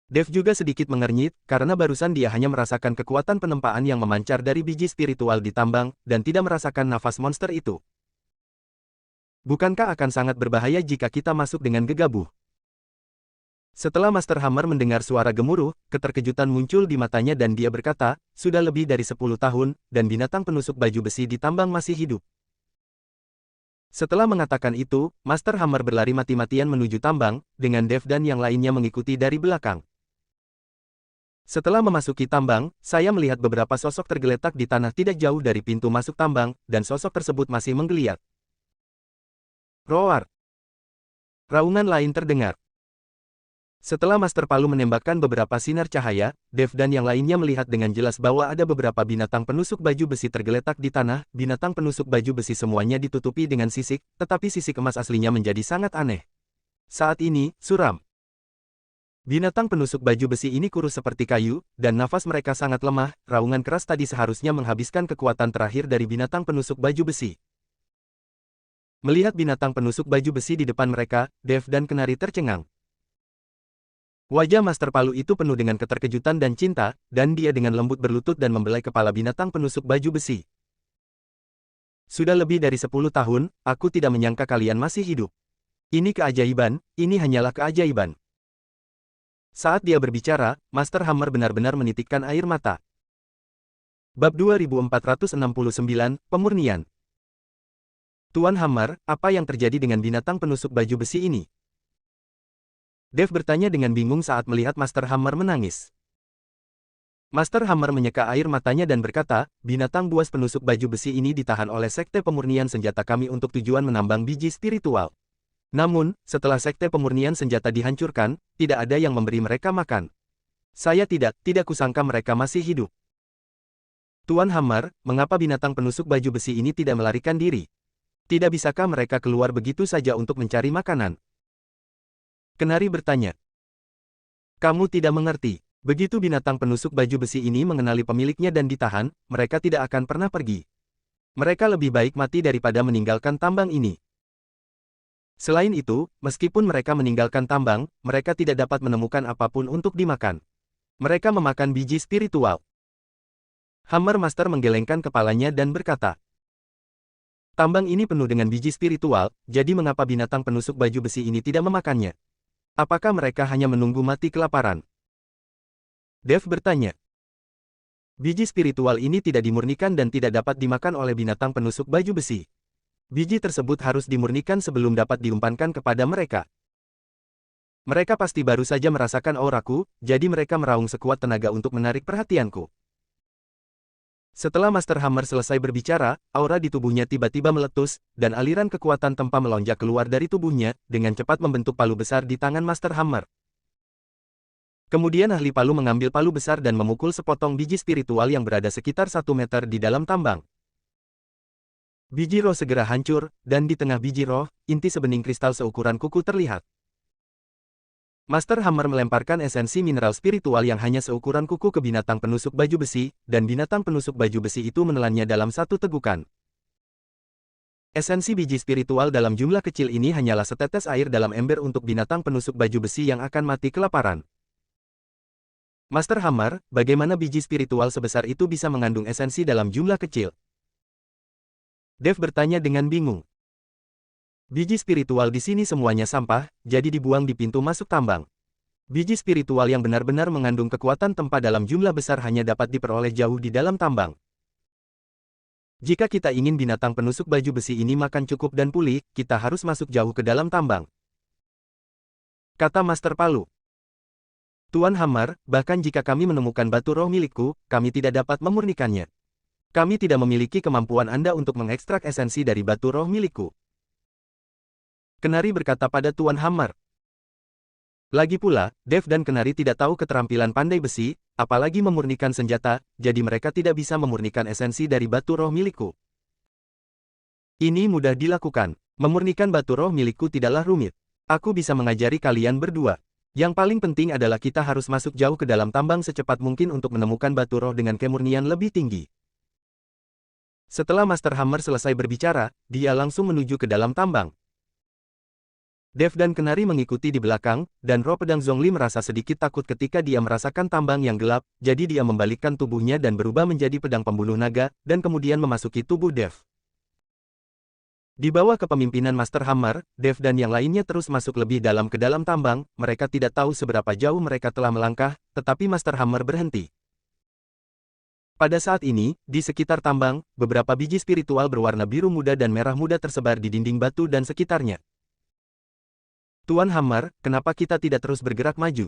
Dev juga sedikit mengernyit, karena barusan dia hanya merasakan kekuatan penempaan yang memancar dari biji spiritual di tambang, dan tidak merasakan nafas monster itu. Bukankah akan sangat berbahaya jika kita masuk dengan gegabah? Setelah Master Hammer mendengar suara gemuruh, keterkejutan muncul di matanya dan dia berkata, sudah lebih dari 10 tahun, dan binatang penusuk baju besi di tambang masih hidup. Setelah mengatakan itu, Master Hammer berlari mati-matian menuju tambang, dengan Dev dan yang lainnya mengikuti dari belakang. Setelah memasuki tambang, saya melihat beberapa sosok tergeletak di tanah tidak jauh dari pintu masuk tambang, dan sosok tersebut masih menggeliat. Roar. Raungan lain terdengar. Setelah Master Palu menembakkan beberapa sinar cahaya, Dev dan yang lainnya melihat dengan jelas bahwa ada beberapa binatang penusuk baju besi tergeletak di tanah. Binatang penusuk baju besi semuanya ditutupi dengan sisik, tetapi sisik emas aslinya menjadi sangat aneh. Saat ini, suram. Binatang penusuk baju besi ini kurus seperti kayu, dan nafas mereka sangat lemah. Raungan keras tadi seharusnya menghabiskan kekuatan terakhir dari binatang penusuk baju besi. Melihat binatang penusuk baju besi di depan mereka, Dev dan Kenari tercengang. Wajah Master Palu itu penuh dengan keterkejutan dan cinta, dan dia dengan lembut berlutut dan membelai kepala binatang penusuk baju besi. Sudah lebih dari 10 tahun, aku tidak menyangka kalian masih hidup. Ini keajaiban, ini hanyalah keajaiban. Saat dia berbicara, Master Hammer benar-benar menitikkan air mata. Bab 2469, Pemurnian. Tuan Hammer, apa yang terjadi dengan binatang penusuk baju besi ini? Dev bertanya dengan bingung saat melihat Master Hammer menangis. Master Hammer menyeka air matanya dan berkata, binatang buas penusuk baju besi ini ditahan oleh sekte pemurnian senjata kami untuk tujuan menambang biji spiritual. Namun, setelah sekte pemurnian senjata dihancurkan, tidak ada yang memberi mereka makan. Saya tidak kusangka mereka masih hidup. Tuan Hammer, mengapa binatang penusuk baju besi ini tidak melarikan diri? Tidak bisakah mereka keluar begitu saja untuk mencari makanan? Kenari bertanya. Kamu tidak mengerti. Begitu binatang penusuk baju besi ini mengenali pemiliknya dan ditahan, mereka tidak akan pernah pergi. Mereka lebih baik mati daripada meninggalkan tambang ini. Selain itu, meskipun mereka meninggalkan tambang, mereka tidak dapat menemukan apapun untuk dimakan. Mereka memakan biji spiritual. Hammer Master menggelengkan kepalanya dan berkata, tambang ini penuh dengan biji spiritual, jadi mengapa binatang penusuk baju besi ini tidak memakannya? Apakah mereka hanya menunggu mati kelaparan? Dev bertanya. Biji spiritual ini tidak dimurnikan dan tidak dapat dimakan oleh binatang penusuk baju besi. Biji tersebut harus dimurnikan sebelum dapat diumpankan kepada mereka. Mereka pasti baru saja merasakan auraku, jadi mereka meraung sekuat tenaga untuk menarik perhatianku. Setelah Master Hammer selesai berbicara, aura di tubuhnya tiba-tiba meletus, dan aliran kekuatan tempa melonjak keluar dari tubuhnya, dengan cepat membentuk palu besar di tangan Master Hammer. Kemudian ahli palu mengambil palu besar dan memukul sepotong biji spiritual yang berada sekitar 1 meter di dalam tambang. Biji roh segera hancur, dan di tengah biji roh, inti sebening kristal seukuran kuku terlihat. Master Hammer melemparkan esensi mineral spiritual yang hanya seukuran kuku ke binatang penusuk baju besi, dan binatang penusuk baju besi itu menelannya dalam satu tegukan. Esensi biji spiritual dalam jumlah kecil ini hanyalah setetes air dalam ember untuk binatang penusuk baju besi yang akan mati kelaparan. Master Hammer, bagaimana biji spiritual sebesar itu bisa mengandung esensi dalam jumlah kecil? Dev bertanya dengan bingung. Biji spiritual di sini semuanya sampah, jadi dibuang di pintu masuk tambang. Biji spiritual yang benar-benar mengandung kekuatan tempa dalam jumlah besar hanya dapat diperoleh jauh di dalam tambang. Jika kita ingin binatang penusuk baju besi ini makan cukup dan pulih, kita harus masuk jauh ke dalam tambang. Kata Master Palu. Tuan Hammer, bahkan jika kami menemukan batu roh milikku, kami tidak dapat memurnikannya. Kami tidak memiliki kemampuan Anda untuk mengekstrak esensi dari batu roh milikku. Kenari berkata pada Tuan Hammer. Lagi pula, Dev dan Kenari tidak tahu keterampilan pandai besi, apalagi memurnikan senjata, jadi mereka tidak bisa memurnikan esensi dari batu roh milikku. Ini mudah dilakukan. Memurnikan batu roh milikku tidaklah rumit. Aku bisa mengajari kalian berdua. Yang paling penting adalah kita harus masuk jauh ke dalam tambang secepat mungkin untuk menemukan batu roh dengan kemurnian lebih tinggi. Setelah Master Hammer selesai berbicara, dia langsung menuju ke dalam tambang. Dev dan Kenari mengikuti di belakang, dan roh pedang Zhongli merasa sedikit takut ketika dia merasakan tambang yang gelap, jadi dia membalikkan tubuhnya dan berubah menjadi pedang pembunuh naga, dan kemudian memasuki tubuh Dev. Di bawah kepemimpinan Master Hammer, Dev dan yang lainnya terus masuk lebih dalam ke dalam tambang, mereka tidak tahu seberapa jauh mereka telah melangkah, tetapi Master Hammer berhenti. Pada saat ini, di sekitar tambang, beberapa biji spiritual berwarna biru muda dan merah muda tersebar di dinding batu dan sekitarnya. Tuan Hammer, kenapa kita tidak terus bergerak maju?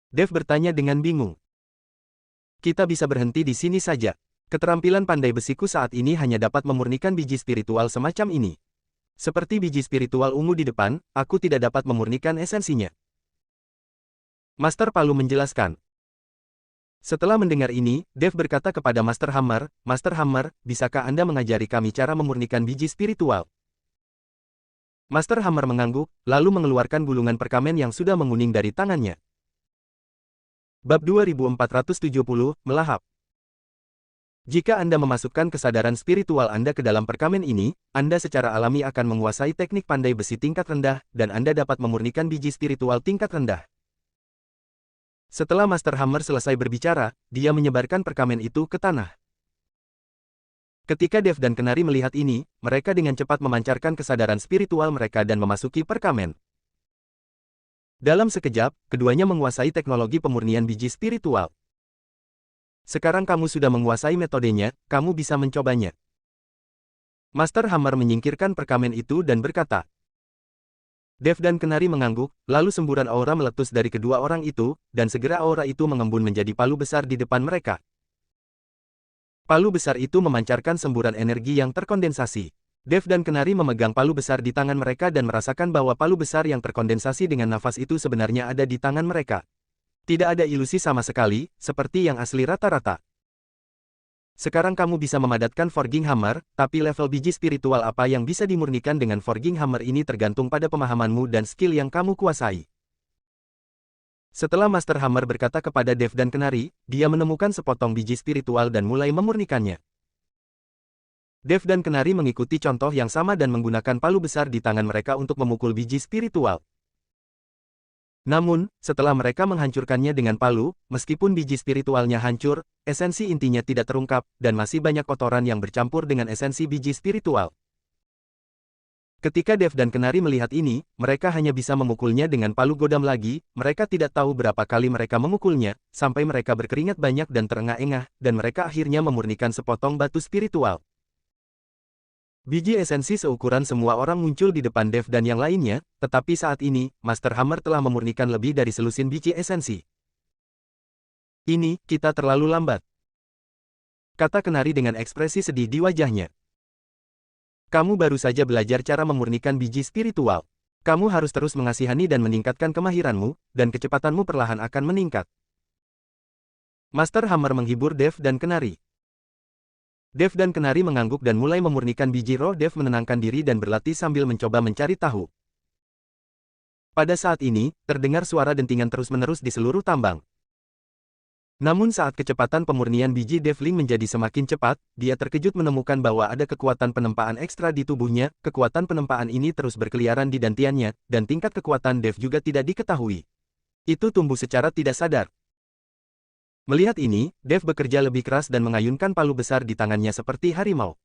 Dev bertanya dengan bingung. Kita bisa berhenti di sini saja. Keterampilan pandai besiku saat ini hanya dapat memurnikan biji spiritual semacam ini. Seperti biji spiritual ungu di depan, aku tidak dapat memurnikan esensinya. Master Palu menjelaskan. Setelah mendengar ini, Dev berkata kepada Master Hammer, Master Hammer, bisakah Anda mengajari kami cara memurnikan biji spiritual? Master Hammer mengangguk, lalu mengeluarkan gulungan perkamen yang sudah menguning dari tangannya. Bab 2470, Melahap. Jika Anda memasukkan kesadaran spiritual Anda ke dalam perkamen ini, Anda secara alami akan menguasai teknik pandai besi tingkat rendah, dan Anda dapat memurnikan biji spiritual tingkat rendah. Setelah Master Hammer selesai berbicara, dia menyebarkan perkamen itu ke tanah. Ketika Dev dan Kenari melihat ini, mereka dengan cepat memancarkan kesadaran spiritual mereka dan memasuki perkamen. Dalam sekejap, keduanya menguasai teknologi pemurnian biji spiritual. Sekarang kamu sudah menguasai metodenya, kamu bisa mencobanya. Master Hammer menyingkirkan perkamen itu dan berkata. Dev dan Kenari mengangguk, lalu semburan aura meletus dari kedua orang itu, dan segera aura itu mengembun menjadi palu besar di depan mereka. Palu besar itu memancarkan semburan energi yang terkondensasi. Dev dan Kenari memegang palu besar di tangan mereka dan merasakan bahwa palu besar yang terkondensasi dengan nafas itu sebenarnya ada di tangan mereka. Tidak ada ilusi sama sekali, seperti yang asli rata-rata. Sekarang kamu bisa memadatkan Forging Hammer, tapi level biji spiritual apa yang bisa dimurnikan dengan Forging Hammer ini tergantung pada pemahamanmu dan skill yang kamu kuasai. Setelah Master Hammer berkata kepada Dev dan Kenari, dia menemukan sepotong biji spiritual dan mulai memurnikannya. Dev dan Kenari mengikuti contoh yang sama dan menggunakan palu besar di tangan mereka untuk memukul biji spiritual. Namun, setelah mereka menghancurkannya dengan palu, meskipun biji spiritualnya hancur, esensi intinya tidak terungkap, dan masih banyak kotoran yang bercampur dengan esensi biji spiritual. Ketika Dev dan Kenari melihat ini, mereka hanya bisa memukulnya dengan palu godam lagi, mereka tidak tahu berapa kali mereka memukulnya, sampai mereka berkeringat banyak dan terengah-engah, dan mereka akhirnya memurnikan sepotong batu spiritual. Biji esensi seukuran semua orang muncul di depan Dev dan yang lainnya, tetapi saat ini, Master Hammer telah memurnikan lebih dari selusin biji esensi. Ini, kita terlalu lambat, kata Kenari dengan ekspresi sedih di wajahnya. Kamu baru saja belajar cara memurnikan biji spiritual. Kamu harus terus mengasihani dan meningkatkan kemahiranmu, dan kecepatanmu perlahan akan meningkat. Master Hammer menghibur Dev dan Kenari. Dev dan Kenari mengangguk dan mulai memurnikan biji roh. Dev menenangkan diri dan berlatih sambil mencoba mencari tahu. Pada saat ini, terdengar suara dentingan terus-menerus di seluruh tambang. Namun saat kecepatan pemurnian biji Devling menjadi semakin cepat, dia terkejut menemukan bahwa ada kekuatan penempaan ekstra di tubuhnya. Kekuatan penempaan ini terus berkeliaran di dantiannya, dan tingkat kekuatan Dev juga tidak diketahui. Itu tumbuh secara tidak sadar. Melihat ini, Dev bekerja lebih keras dan mengayunkan palu besar di tangannya seperti harimau.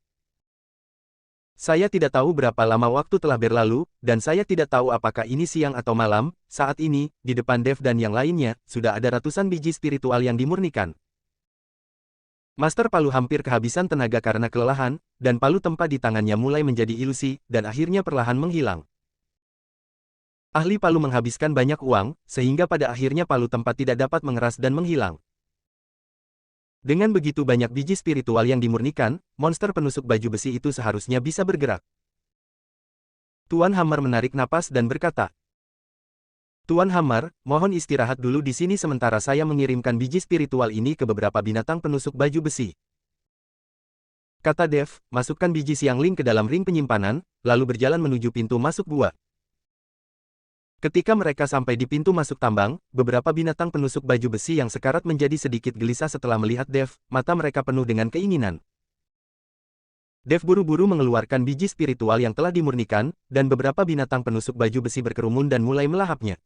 Saya tidak tahu berapa lama waktu telah berlalu, dan saya tidak tahu apakah ini siang atau malam. Saat ini, di depan Dev dan yang lainnya, sudah ada ratusan biji spiritual yang dimurnikan. Master Palu hampir kehabisan tenaga karena kelelahan, dan palu tempa di tangannya mulai menjadi ilusi, dan akhirnya perlahan menghilang. Ahli palu menghabiskan banyak uang, sehingga pada akhirnya palu tempa tidak dapat mengeras dan menghilang. Dengan begitu banyak biji spiritual yang dimurnikan, monster penusuk baju besi itu seharusnya bisa bergerak. Tuan Hammer menarik napas dan berkata, Tuan Hammer, mohon istirahat dulu di sini sementara saya mengirimkan biji spiritual ini ke beberapa binatang penusuk baju besi. Kata Dev, masukkan biji Xiangling ke dalam ring penyimpanan, lalu berjalan menuju pintu masuk gua. Ketika mereka sampai di pintu masuk tambang, beberapa binatang penusuk baju besi yang sekarat menjadi sedikit gelisah setelah melihat Dev, mata mereka penuh dengan keinginan. Dev buru-buru mengeluarkan biji spiritual yang telah dimurnikan, dan beberapa binatang penusuk baju besi berkerumun dan mulai melahapnya.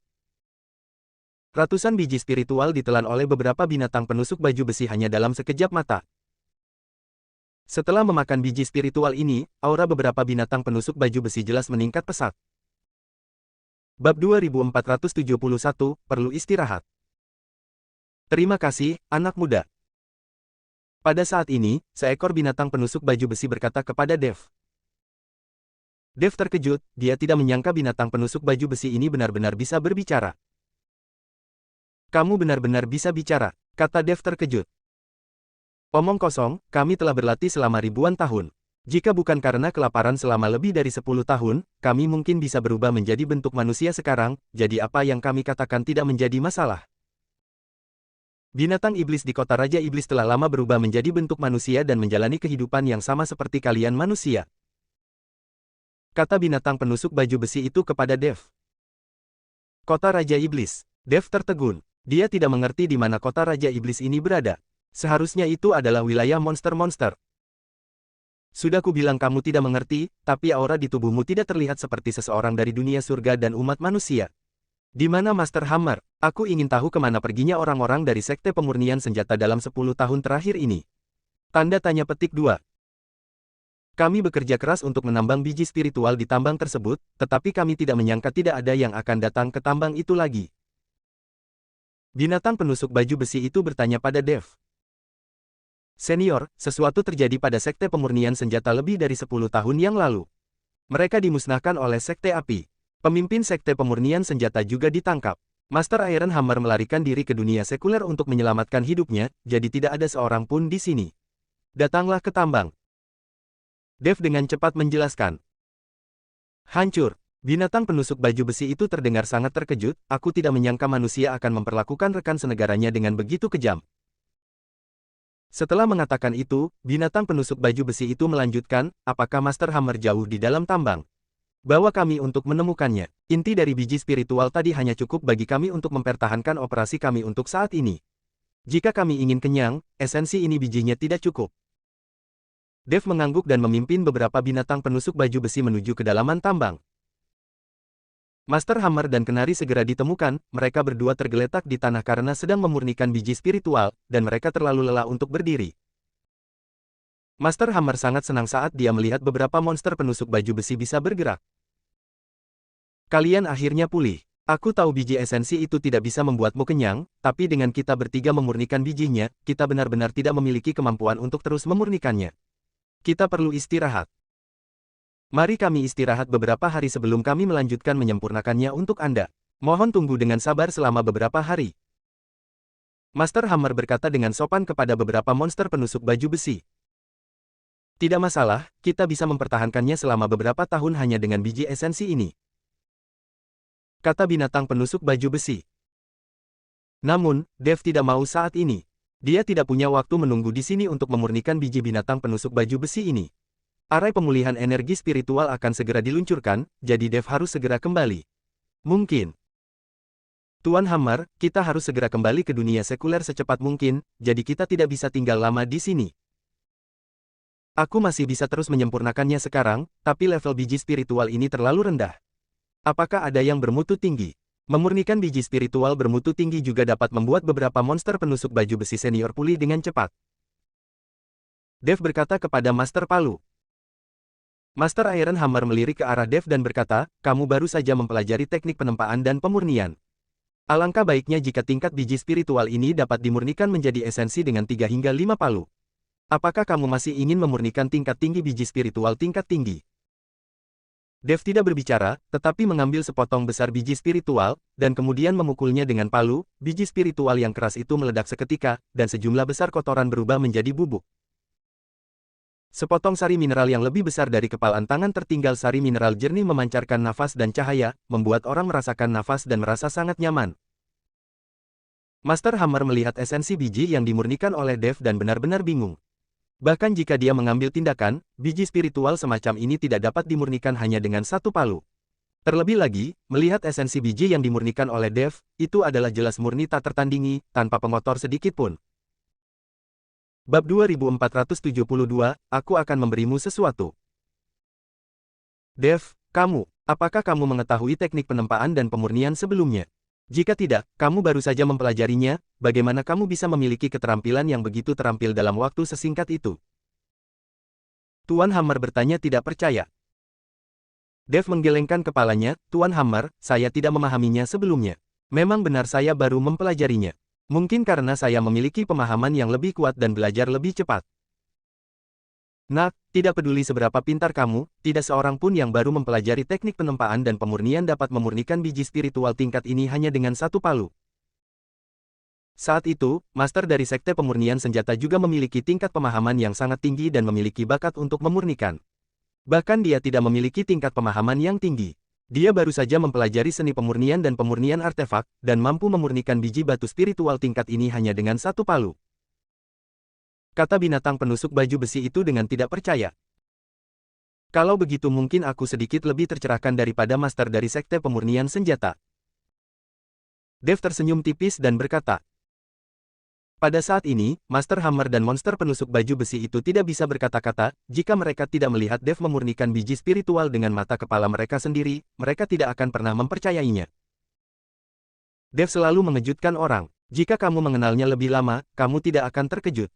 Ratusan biji spiritual ditelan oleh beberapa binatang penusuk baju besi hanya dalam sekejap mata. Setelah memakan biji spiritual ini, aura beberapa binatang penusuk baju besi jelas meningkat pesat. Bab 2471, perlu istirahat. Terima kasih, anak muda. Pada saat ini, seekor binatang penusuk baju besi berkata kepada Dev. Dev terkejut, dia tidak menyangka binatang penusuk baju besi ini benar-benar bisa berbicara. Kamu benar-benar bisa bicara, kata Dev terkejut. Omong kosong, kami telah berlatih selama ribuan tahun. Jika bukan karena kelaparan selama lebih dari 10 tahun, kami mungkin bisa berubah menjadi bentuk manusia sekarang, jadi apa yang kami katakan tidak menjadi masalah. Binatang iblis di kota Raja Iblis telah lama berubah menjadi bentuk manusia dan menjalani kehidupan yang sama seperti kalian manusia. Kata binatang penusuk baju besi itu kepada Dev. Kota Raja Iblis. Dev tertegun. Dia tidak mengerti di mana kota Raja Iblis ini berada. Seharusnya itu adalah wilayah monster-monster. Sudah kubilang kamu tidak mengerti, tapi aura di tubuhmu tidak terlihat seperti seseorang dari dunia surga dan umat manusia. Di mana Master Hammer? Aku ingin tahu kemana perginya orang-orang dari Sekte Pemurnian Senjata dalam 10 tahun terakhir ini. Tanda tanya petik 2. Kami bekerja keras untuk menambang biji spiritual di tambang tersebut, tetapi kami tidak menyangka tidak ada yang akan datang ke tambang itu lagi. Binatang penusuk baju besi itu bertanya pada Dev. Senior, sesuatu terjadi pada Sekte Pemurnian Senjata lebih dari 10 tahun yang lalu. Mereka dimusnahkan oleh Sekte Api. Pemimpin Sekte Pemurnian Senjata juga ditangkap. Master Iron Hammer melarikan diri ke dunia sekuler untuk menyelamatkan hidupnya, jadi tidak ada seorang pun di sini. Datanglah ke tambang. Dev dengan cepat menjelaskan. Hancur. Binatang penusuk baju besi itu terdengar sangat terkejut, aku tidak menyangka manusia akan memperlakukan rekan senegaranya dengan begitu kejam. Setelah mengatakan itu, binatang penusuk baju besi itu melanjutkan, apakah Master Hammer jauh di dalam tambang? Bawa kami untuk menemukannya. Inti dari biji spiritual tadi hanya cukup bagi kami untuk mempertahankan operasi kami untuk saat ini. Jika kami ingin kenyang, esensi ini bijinya tidak cukup. Dev mengangguk dan memimpin beberapa binatang penusuk baju besi menuju kedalaman tambang. Master Hammer dan Kenari segera ditemukan, mereka berdua tergeletak di tanah karena sedang memurnikan biji spiritual, dan mereka terlalu lelah untuk berdiri. Master Hammer sangat senang saat dia melihat beberapa monster penusuk baju besi bisa bergerak. Kalian akhirnya pulih. Aku tahu biji esensi itu tidak bisa membuatmu kenyang, tapi dengan kita bertiga memurnikan bijinya, kita benar-benar tidak memiliki kemampuan untuk terus memurnikannya. Kita perlu istirahat. Mari kami istirahat beberapa hari sebelum kami melanjutkan menyempurnakannya untuk Anda. Mohon tunggu dengan sabar selama beberapa hari. Master Hammer berkata dengan sopan kepada beberapa monster penusuk baju besi. Tidak masalah, kita bisa mempertahankannya selama beberapa tahun hanya dengan biji esensi ini. Kata binatang penusuk baju besi. Namun, Dev tidak mau saat ini. Dia tidak punya waktu menunggu di sini untuk memurnikan biji binatang penusuk baju besi ini. Arai pemulihan energi spiritual akan segera diluncurkan, jadi Dev harus segera kembali. Mungkin. Tuan Hammer, kita harus segera kembali ke dunia sekuler secepat mungkin, jadi kita tidak bisa tinggal lama di sini. Aku masih bisa terus menyempurnakannya sekarang, tapi level biji spiritual ini terlalu rendah. Apakah ada yang bermutu tinggi? Memurnikan biji spiritual bermutu tinggi juga dapat membuat beberapa monster penusuk baju besi senior pulih dengan cepat. Dev berkata kepada Master Palu. Master Iron Hammer melirik ke arah Dev dan berkata, kamu baru saja mempelajari teknik penempaan dan pemurnian. Alangkah baiknya jika tingkat biji spiritual ini dapat dimurnikan menjadi esensi dengan 3 hingga 5 palu. Apakah kamu masih ingin memurnikan tingkat tinggi biji spiritual tingkat tinggi? Dev tidak berbicara, tetapi mengambil sepotong besar biji spiritual, dan kemudian memukulnya dengan palu. Biji spiritual yang keras itu meledak seketika, dan sejumlah besar kotoran berubah menjadi bubuk. Sepotong sari mineral yang lebih besar dari kepalan tangan tertinggal sari mineral jernih memancarkan nafas dan cahaya, membuat orang merasakan nafas dan merasa sangat nyaman. Master Hammer melihat esensi biji yang dimurnikan oleh Dev dan benar-benar bingung. Bahkan jika dia mengambil tindakan, biji spiritual semacam ini tidak dapat dimurnikan hanya dengan 1 palu. Terlebih lagi, melihat esensi biji yang dimurnikan oleh Dev, itu adalah jelas murni tak tertandingi, tanpa pengotor sedikit pun. Bab 2472, aku akan memberimu sesuatu. Dev, kamu, apakah kamu mengetahui teknik penempaan dan pemurnian sebelumnya? Jika tidak, kamu baru saja mempelajarinya, bagaimana kamu bisa memiliki keterampilan yang begitu terampil dalam waktu sesingkat itu? Tuan Hammer bertanya tidak percaya. Dev menggelengkan kepalanya, Tuan Hammer, saya tidak memahaminya sebelumnya. Memang benar saya baru mempelajarinya. Mungkin karena saya memiliki pemahaman yang lebih kuat dan belajar lebih cepat. Nak, tidak peduli seberapa pintar kamu, tidak seorang pun yang baru mempelajari teknik penempaan dan pemurnian dapat memurnikan biji spiritual tingkat ini hanya dengan 1 palu. Saat itu, master dari sekte pemurnian senjata juga memiliki tingkat pemahaman yang sangat tinggi dan memiliki bakat untuk memurnikan. Bahkan dia tidak memiliki tingkat pemahaman yang tinggi. Dia baru saja mempelajari seni pemurnian dan pemurnian artefak, dan mampu memurnikan biji batu spiritual tingkat ini hanya dengan 1 palu. Kata binatang penusuk baju besi itu dengan tidak percaya. Kalau begitu mungkin aku sedikit lebih tercerahkan daripada master dari sekte pemurnian senjata. Dev tersenyum tipis dan berkata. Pada saat ini, Master Hammer dan monster penusuk baju besi itu tidak bisa berkata-kata, jika mereka tidak melihat Dev memurnikan biji spiritual dengan mata kepala mereka sendiri, mereka tidak akan pernah mempercayainya. Dev selalu mengejutkan orang. Jika kamu mengenalnya lebih lama, kamu tidak akan terkejut.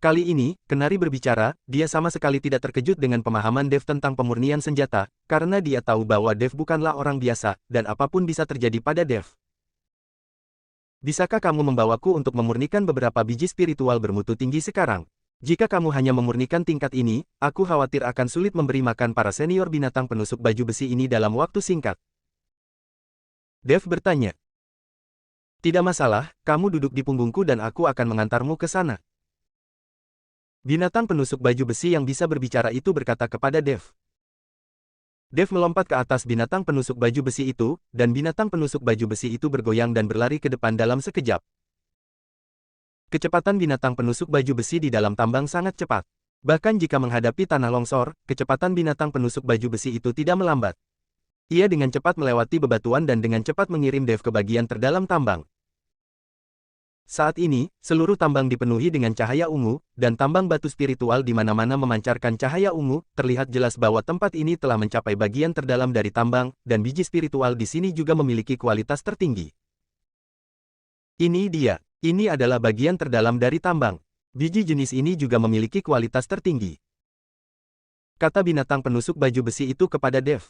Kali ini, Kenari berbicara, dia sama sekali tidak terkejut dengan pemahaman Dev tentang pemurnian senjata, karena dia tahu bahwa Dev bukanlah orang biasa, dan apapun bisa terjadi pada Dev. Bisakah kamu membawaku untuk memurnikan beberapa biji spiritual bermutu tinggi sekarang? Jika kamu hanya memurnikan tingkat ini, aku khawatir akan sulit memberi makan para senior binatang penusuk baju besi ini dalam waktu singkat. Dev bertanya. Tidak masalah, kamu duduk di punggungku dan aku akan mengantarmu ke sana. Binatang penusuk baju besi yang bisa berbicara itu berkata kepada Dev. Dev melompat ke atas binatang penusuk baju besi itu, dan binatang penusuk baju besi itu bergoyang dan berlari ke depan dalam sekejap. Kecepatan binatang penusuk baju besi di dalam tambang sangat cepat. Bahkan jika menghadapi tanah longsor, kecepatan binatang penusuk baju besi itu tidak melambat. Ia dengan cepat melewati bebatuan dan dengan cepat mengirim Dev ke bagian terdalam tambang. Saat ini, seluruh tambang dipenuhi dengan cahaya ungu, dan tambang batu spiritual di mana-mana memancarkan cahaya ungu. Terlihat jelas bahwa tempat ini telah mencapai bagian terdalam dari tambang, dan biji spiritual di sini juga memiliki kualitas tertinggi. Ini dia. Ini adalah bagian terdalam dari tambang. Biji jenis ini juga memiliki kualitas tertinggi, kata binatang penusuk baju besi itu kepada Dev.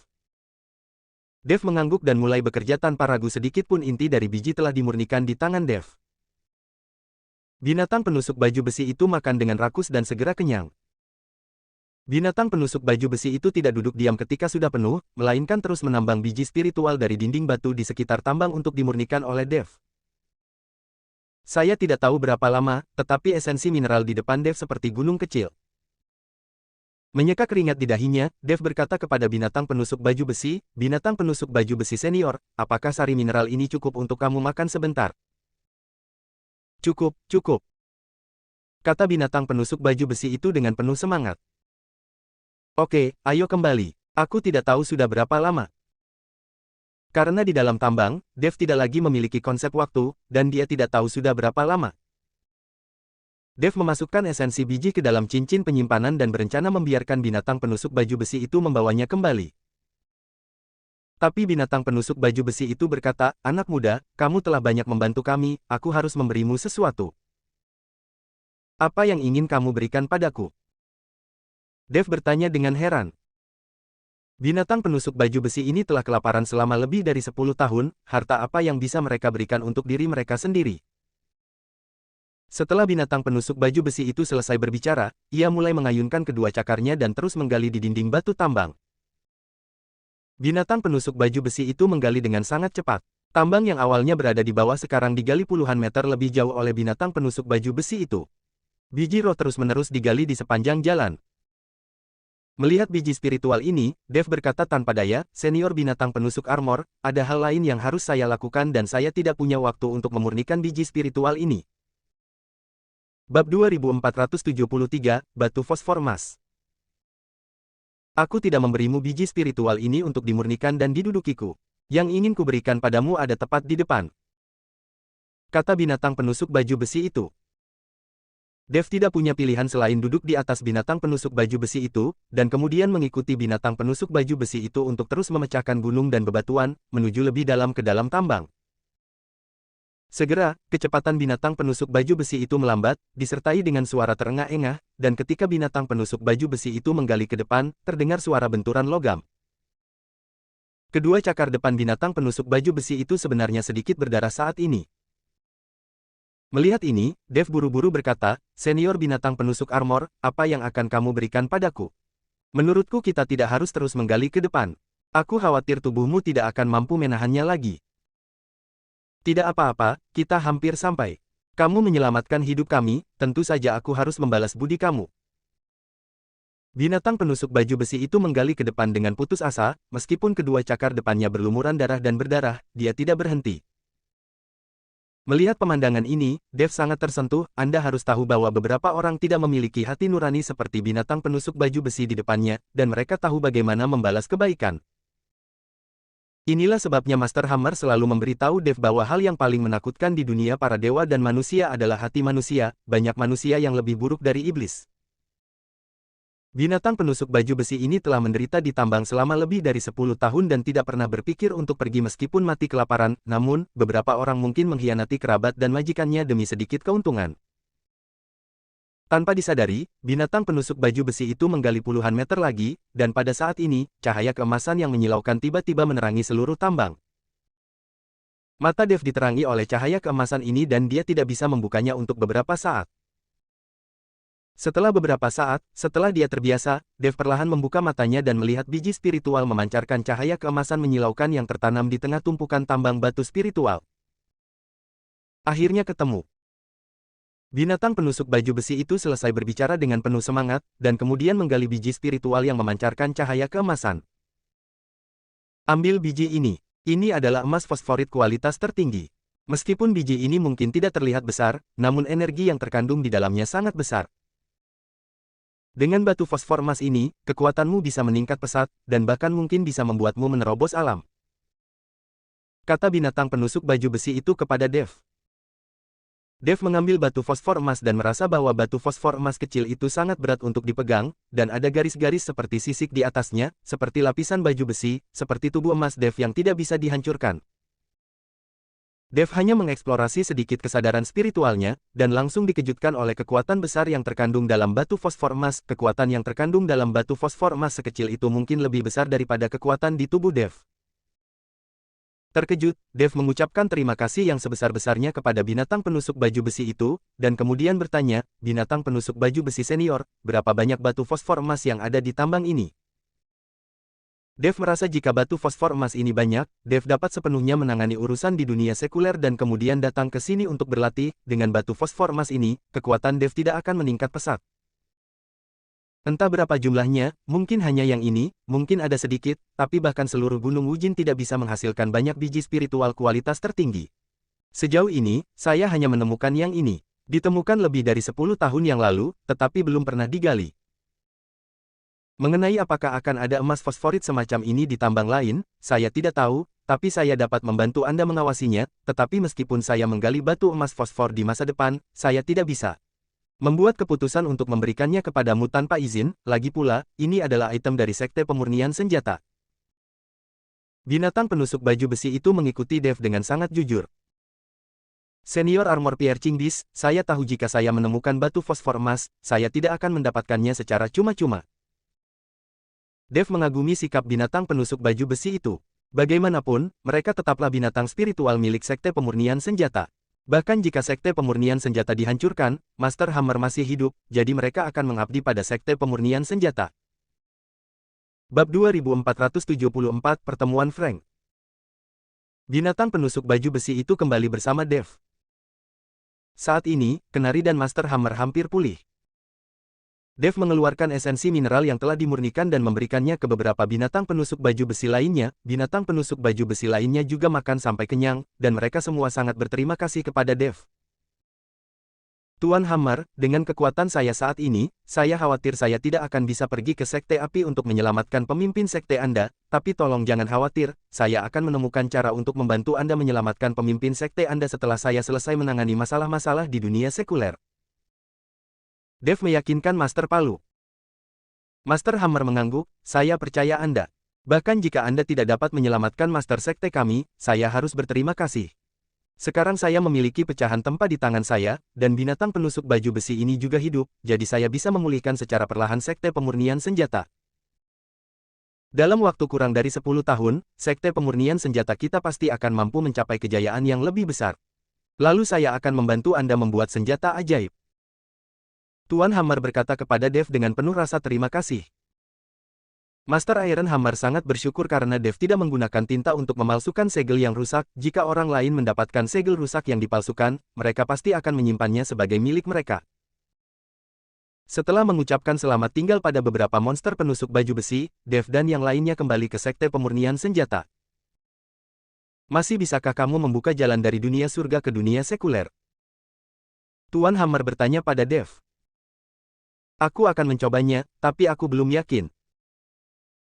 Dev mengangguk dan mulai bekerja tanpa ragu, sedikit pun inti dari biji telah dimurnikan di tangan Dev. Binatang penusuk baju besi itu makan dengan rakus dan segera kenyang. Binatang penusuk baju besi itu tidak duduk diam ketika sudah penuh, melainkan terus menambang biji spiritual dari dinding batu di sekitar tambang untuk dimurnikan oleh Dev. Saya tidak tahu berapa lama, tetapi esensi mineral di depan Dev seperti gunung kecil. Menyeka keringat di dahinya, Dev berkata kepada binatang penusuk baju besi, binatang penusuk baju besi senior, apakah sari mineral ini cukup untuk kamu makan sebentar? Cukup, cukup, kata binatang penusuk baju besi itu dengan penuh semangat. Oke, ayo kembali. Aku tidak tahu sudah berapa lama. Karena di dalam tambang, Dev tidak lagi memiliki konsep waktu, dan dia tidak tahu sudah berapa lama. Dev memasukkan esensi biji ke dalam cincin penyimpanan dan berencana membiarkan binatang penusuk baju besi itu membawanya kembali. Tapi binatang penusuk baju besi itu berkata, anak muda, kamu telah banyak membantu kami, aku harus memberimu sesuatu. Apa yang ingin kamu berikan padaku? Dev bertanya dengan heran. Binatang penusuk baju besi ini telah kelaparan selama lebih dari 10 tahun, harta apa yang bisa mereka berikan untuk diri mereka sendiri? Setelah binatang penusuk baju besi itu selesai berbicara, ia mulai mengayunkan kedua cakarnya dan terus menggali di dinding batu tambang. Binatang penusuk baju besi itu menggali dengan sangat cepat. Tambang yang awalnya berada di bawah sekarang digali puluhan meter lebih jauh oleh binatang penusuk baju besi itu. Biji roh terus-menerus digali di sepanjang jalan. Melihat biji spiritual ini, Dev berkata tanpa daya, senior binatang penusuk armor, ada hal lain yang harus saya lakukan dan saya tidak punya waktu untuk memurnikan biji spiritual ini. Bab 2473, Batu Fosfor Emas. Aku tidak memberimu biji spiritual ini untuk dimurnikan dan didudukiku. Yang ingin kuberikan padamu ada tepat di depan, kata binatang penusuk baju besi itu. Dev tidak punya pilihan selain duduk di atas binatang penusuk baju besi itu, dan kemudian mengikuti binatang penusuk baju besi itu untuk terus memecahkan gunung dan bebatuan, menuju lebih dalam ke dalam tambang. Segera, kecepatan binatang penusuk baju besi itu melambat, disertai dengan suara terengah-engah, dan ketika binatang penusuk baju besi itu menggali ke depan, terdengar suara benturan logam. Kedua cakar depan binatang penusuk baju besi itu sebenarnya sedikit berdarah saat ini. Melihat ini, Dev buru-buru berkata, senior binatang penusuk armor, apa yang akan kamu berikan padaku? Menurutku kita tidak harus terus menggali ke depan. Aku khawatir tubuhmu tidak akan mampu menahannya lagi. Tidak apa-apa, kita hampir sampai. Kamu menyelamatkan hidup kami, tentu saja aku harus membalas budi kamu. Binatang penusuk baju besi itu menggali ke depan dengan putus asa, meskipun kedua cakar depannya berlumuran darah dan berdarah, dia tidak berhenti. Melihat pemandangan ini, Dev sangat tersentuh. Anda harus tahu bahwa beberapa orang tidak memiliki hati nurani seperti binatang penusuk baju besi di depannya, dan mereka tahu bagaimana membalas kebaikan. Inilah sebabnya Master Hammer selalu memberitahu Dev bahwa hal yang paling menakutkan di dunia para dewa dan manusia adalah hati manusia. Banyak manusia yang lebih buruk dari iblis. Binatang penusuk baju besi ini telah menderita di tambang selama lebih dari 10 tahun dan tidak pernah berpikir untuk pergi meskipun mati kelaparan, namun, beberapa orang mungkin mengkhianati kerabat dan majikannya demi sedikit keuntungan. Tanpa disadari, binatang penusuk baju besi itu menggali puluhan meter lagi, dan pada saat ini, cahaya keemasan yang menyilaukan tiba-tiba menerangi seluruh tambang. Mata Dev diterangi oleh cahaya keemasan ini dan dia tidak bisa membukanya untuk beberapa saat. Setelah beberapa saat, setelah dia terbiasa, Dev perlahan membuka matanya dan melihat biji spiritual memancarkan cahaya keemasan menyilaukan yang tertanam di tengah tumpukan tambang batu spiritual. Akhirnya ketemu. Binatang penusuk baju besi itu selesai berbicara dengan penuh semangat, dan kemudian menggali biji spiritual yang memancarkan cahaya keemasan. Ambil biji ini. Ini adalah emas fosforit kualitas tertinggi. Meskipun biji ini mungkin tidak terlihat besar, namun energi yang terkandung di dalamnya sangat besar. Dengan batu fosfor emas ini, kekuatanmu bisa meningkat pesat, dan bahkan mungkin bisa membuatmu menerobos alam. Kata binatang penusuk baju besi itu kepada Dev. Dev mengambil batu fosfor emas dan merasa bahwa batu fosfor emas kecil itu sangat berat untuk dipegang, dan ada garis-garis seperti sisik di atasnya, seperti lapisan baju besi, seperti tubuh emas Dev yang tidak bisa dihancurkan. Dev hanya mengeksplorasi sedikit kesadaran spiritualnya, dan langsung dikejutkan oleh kekuatan besar yang terkandung dalam batu fosfor emas. Kekuatan yang terkandung dalam batu fosfor emas sekecil itu mungkin lebih besar daripada kekuatan di tubuh Dev. Terkejut, Dev mengucapkan terima kasih yang sebesar-besarnya kepada binatang penusuk baju besi itu, dan kemudian bertanya, binatang penusuk baju besi senior, berapa banyak batu fosfor emas yang ada di tambang ini? Dev merasa jika batu fosfor emas ini banyak, Dev dapat sepenuhnya menangani urusan di dunia sekuler dan kemudian datang ke sini untuk berlatih. Dengan batu fosfor emas ini, kekuatan Dev tidak akan meningkat pesat. Entah berapa jumlahnya, mungkin hanya yang ini, mungkin ada sedikit, tapi bahkan seluruh Gunung Wujin tidak bisa menghasilkan banyak biji spiritual kualitas tertinggi. Sejauh ini, saya hanya menemukan yang ini. Ditemukan lebih dari 10 tahun yang lalu, tetapi belum pernah digali. Mengenai apakah akan ada emas fosforit semacam ini di tambang lain, saya tidak tahu, tapi saya dapat membantu Anda mengawasinya, tetapi meskipun saya menggali batu emas fosfor di masa depan, saya tidak bisa membuat keputusan untuk memberikannya kepadamu tanpa izin. Lagi pula, ini adalah item dari Sekte Pemurnian Senjata. Binatang penusuk baju besi itu mengikuti Dev dengan sangat jujur. Senior Armor Pierre Cingdis, saya tahu jika saya menemukan batu fosfor emas, saya tidak akan mendapatkannya secara cuma-cuma. Dev mengagumi sikap binatang penusuk baju besi itu. Bagaimanapun, mereka tetaplah binatang spiritual milik Sekte Pemurnian Senjata. Bahkan jika Sekte Pemurnian Senjata dihancurkan, Master Hammer masih hidup, jadi mereka akan mengabdi pada Sekte Pemurnian Senjata. Bab 2474 Pertemuan Frank. Binatang penusuk baju besi itu kembali bersama Dev. Saat ini, Kenari dan Master Hammer hampir pulih. Dev mengeluarkan esensi mineral yang telah dimurnikan dan memberikannya ke beberapa binatang penusuk baju besi lainnya. Binatang penusuk baju besi lainnya juga makan sampai kenyang, dan mereka semua sangat berterima kasih kepada Dev. Tuan Hammer, dengan kekuatan saya saat ini, saya khawatir saya tidak akan bisa pergi ke Sekte Api untuk menyelamatkan pemimpin Sekte Anda, tapi tolong jangan khawatir, saya akan menemukan cara untuk membantu Anda menyelamatkan pemimpin Sekte Anda setelah saya selesai menangani masalah-masalah di dunia sekuler. Dev meyakinkan Master Palu. Master Hammer mengangguk, saya percaya Anda. Bahkan jika Anda tidak dapat menyelamatkan Master Sekte kami, saya harus berterima kasih. Sekarang saya memiliki pecahan tempa di tangan saya, dan binatang penusuk baju besi ini juga hidup, jadi saya bisa memulihkan secara perlahan Sekte Pemurnian Senjata. Dalam waktu kurang dari 10 tahun, Sekte Pemurnian Senjata kita pasti akan mampu mencapai kejayaan yang lebih besar. Lalu saya akan membantu Anda membuat senjata ajaib. Tuan Hammer berkata kepada Dev dengan penuh rasa terima kasih. Master Iron Hammer sangat bersyukur karena Dev tidak menggunakan tinta untuk memalsukan segel yang rusak. Jika orang lain mendapatkan segel rusak yang dipalsukan, mereka pasti akan menyimpannya sebagai milik mereka. Setelah mengucapkan selamat tinggal pada beberapa monster penusuk baju besi, Dev dan yang lainnya kembali ke Sekte Pemurnian Senjata. Masih bisakah kamu membuka jalan dari dunia surga ke dunia sekuler? Tuan Hammer bertanya pada Dev. Aku akan mencobanya, tapi aku belum yakin.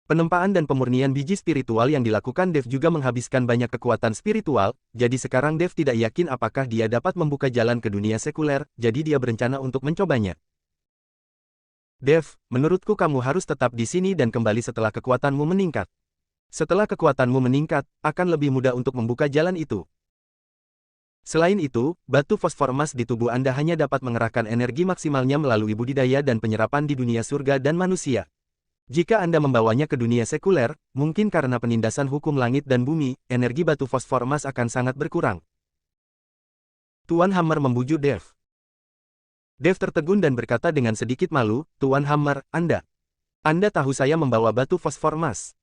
Penempaan dan pemurnian biji spiritual yang dilakukan Dev juga menghabiskan banyak kekuatan spiritual, jadi sekarang Dev tidak yakin apakah dia dapat membuka jalan ke dunia sekuler, jadi dia berencana untuk mencobanya. Dev, menurutku kamu harus tetap di sini dan kembali setelah kekuatanmu meningkat. Setelah kekuatanmu meningkat, akan lebih mudah untuk membuka jalan itu. Selain itu, batu fosfor emas di tubuh Anda hanya dapat mengerahkan energi maksimalnya melalui budidaya dan penyerapan di dunia surga dan manusia. Jika Anda membawanya ke dunia sekuler, mungkin karena penindasan hukum langit dan bumi, energi batu fosfor emas akan sangat berkurang. Tuan Hammer membujuk Dev. Dev tertegun dan berkata dengan sedikit malu, Tuan Hammer, Anda tahu saya membawa batu fosfor emas.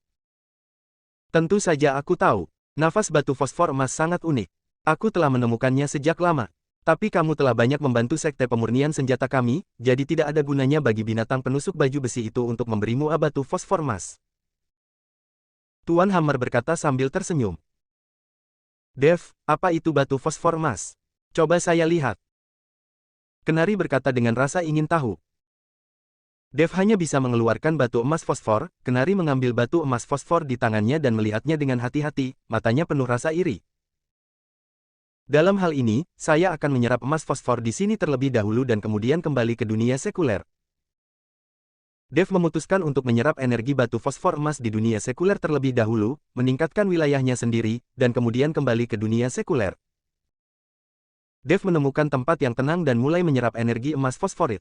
Tentu saja aku tahu. Nafas batu fosfor emas sangat unik. Aku telah menemukannya sejak lama. Tapi kamu telah banyak membantu Sekte Pemurnian Senjata kami, jadi tidak ada gunanya bagi binatang penusuk baju besi itu untuk memberimu batu fosfor emas. Tuan Hammer berkata sambil tersenyum. Dev, apa itu batu fosfor emas? Coba saya lihat. Kenari berkata dengan rasa ingin tahu. Dev hanya bisa mengeluarkan batu emas fosfor. Kenari mengambil batu emas fosfor di tangannya dan melihatnya dengan hati-hati, matanya penuh rasa iri. Dalam hal ini, saya akan menyerap emas fosfor di sini terlebih dahulu dan kemudian kembali ke dunia sekuler. Dev memutuskan untuk menyerap energi batu fosfor emas di dunia sekuler terlebih dahulu, meningkatkan wilayahnya sendiri, dan kemudian kembali ke dunia sekuler. Dev menemukan tempat yang tenang dan mulai menyerap energi emas fosforit.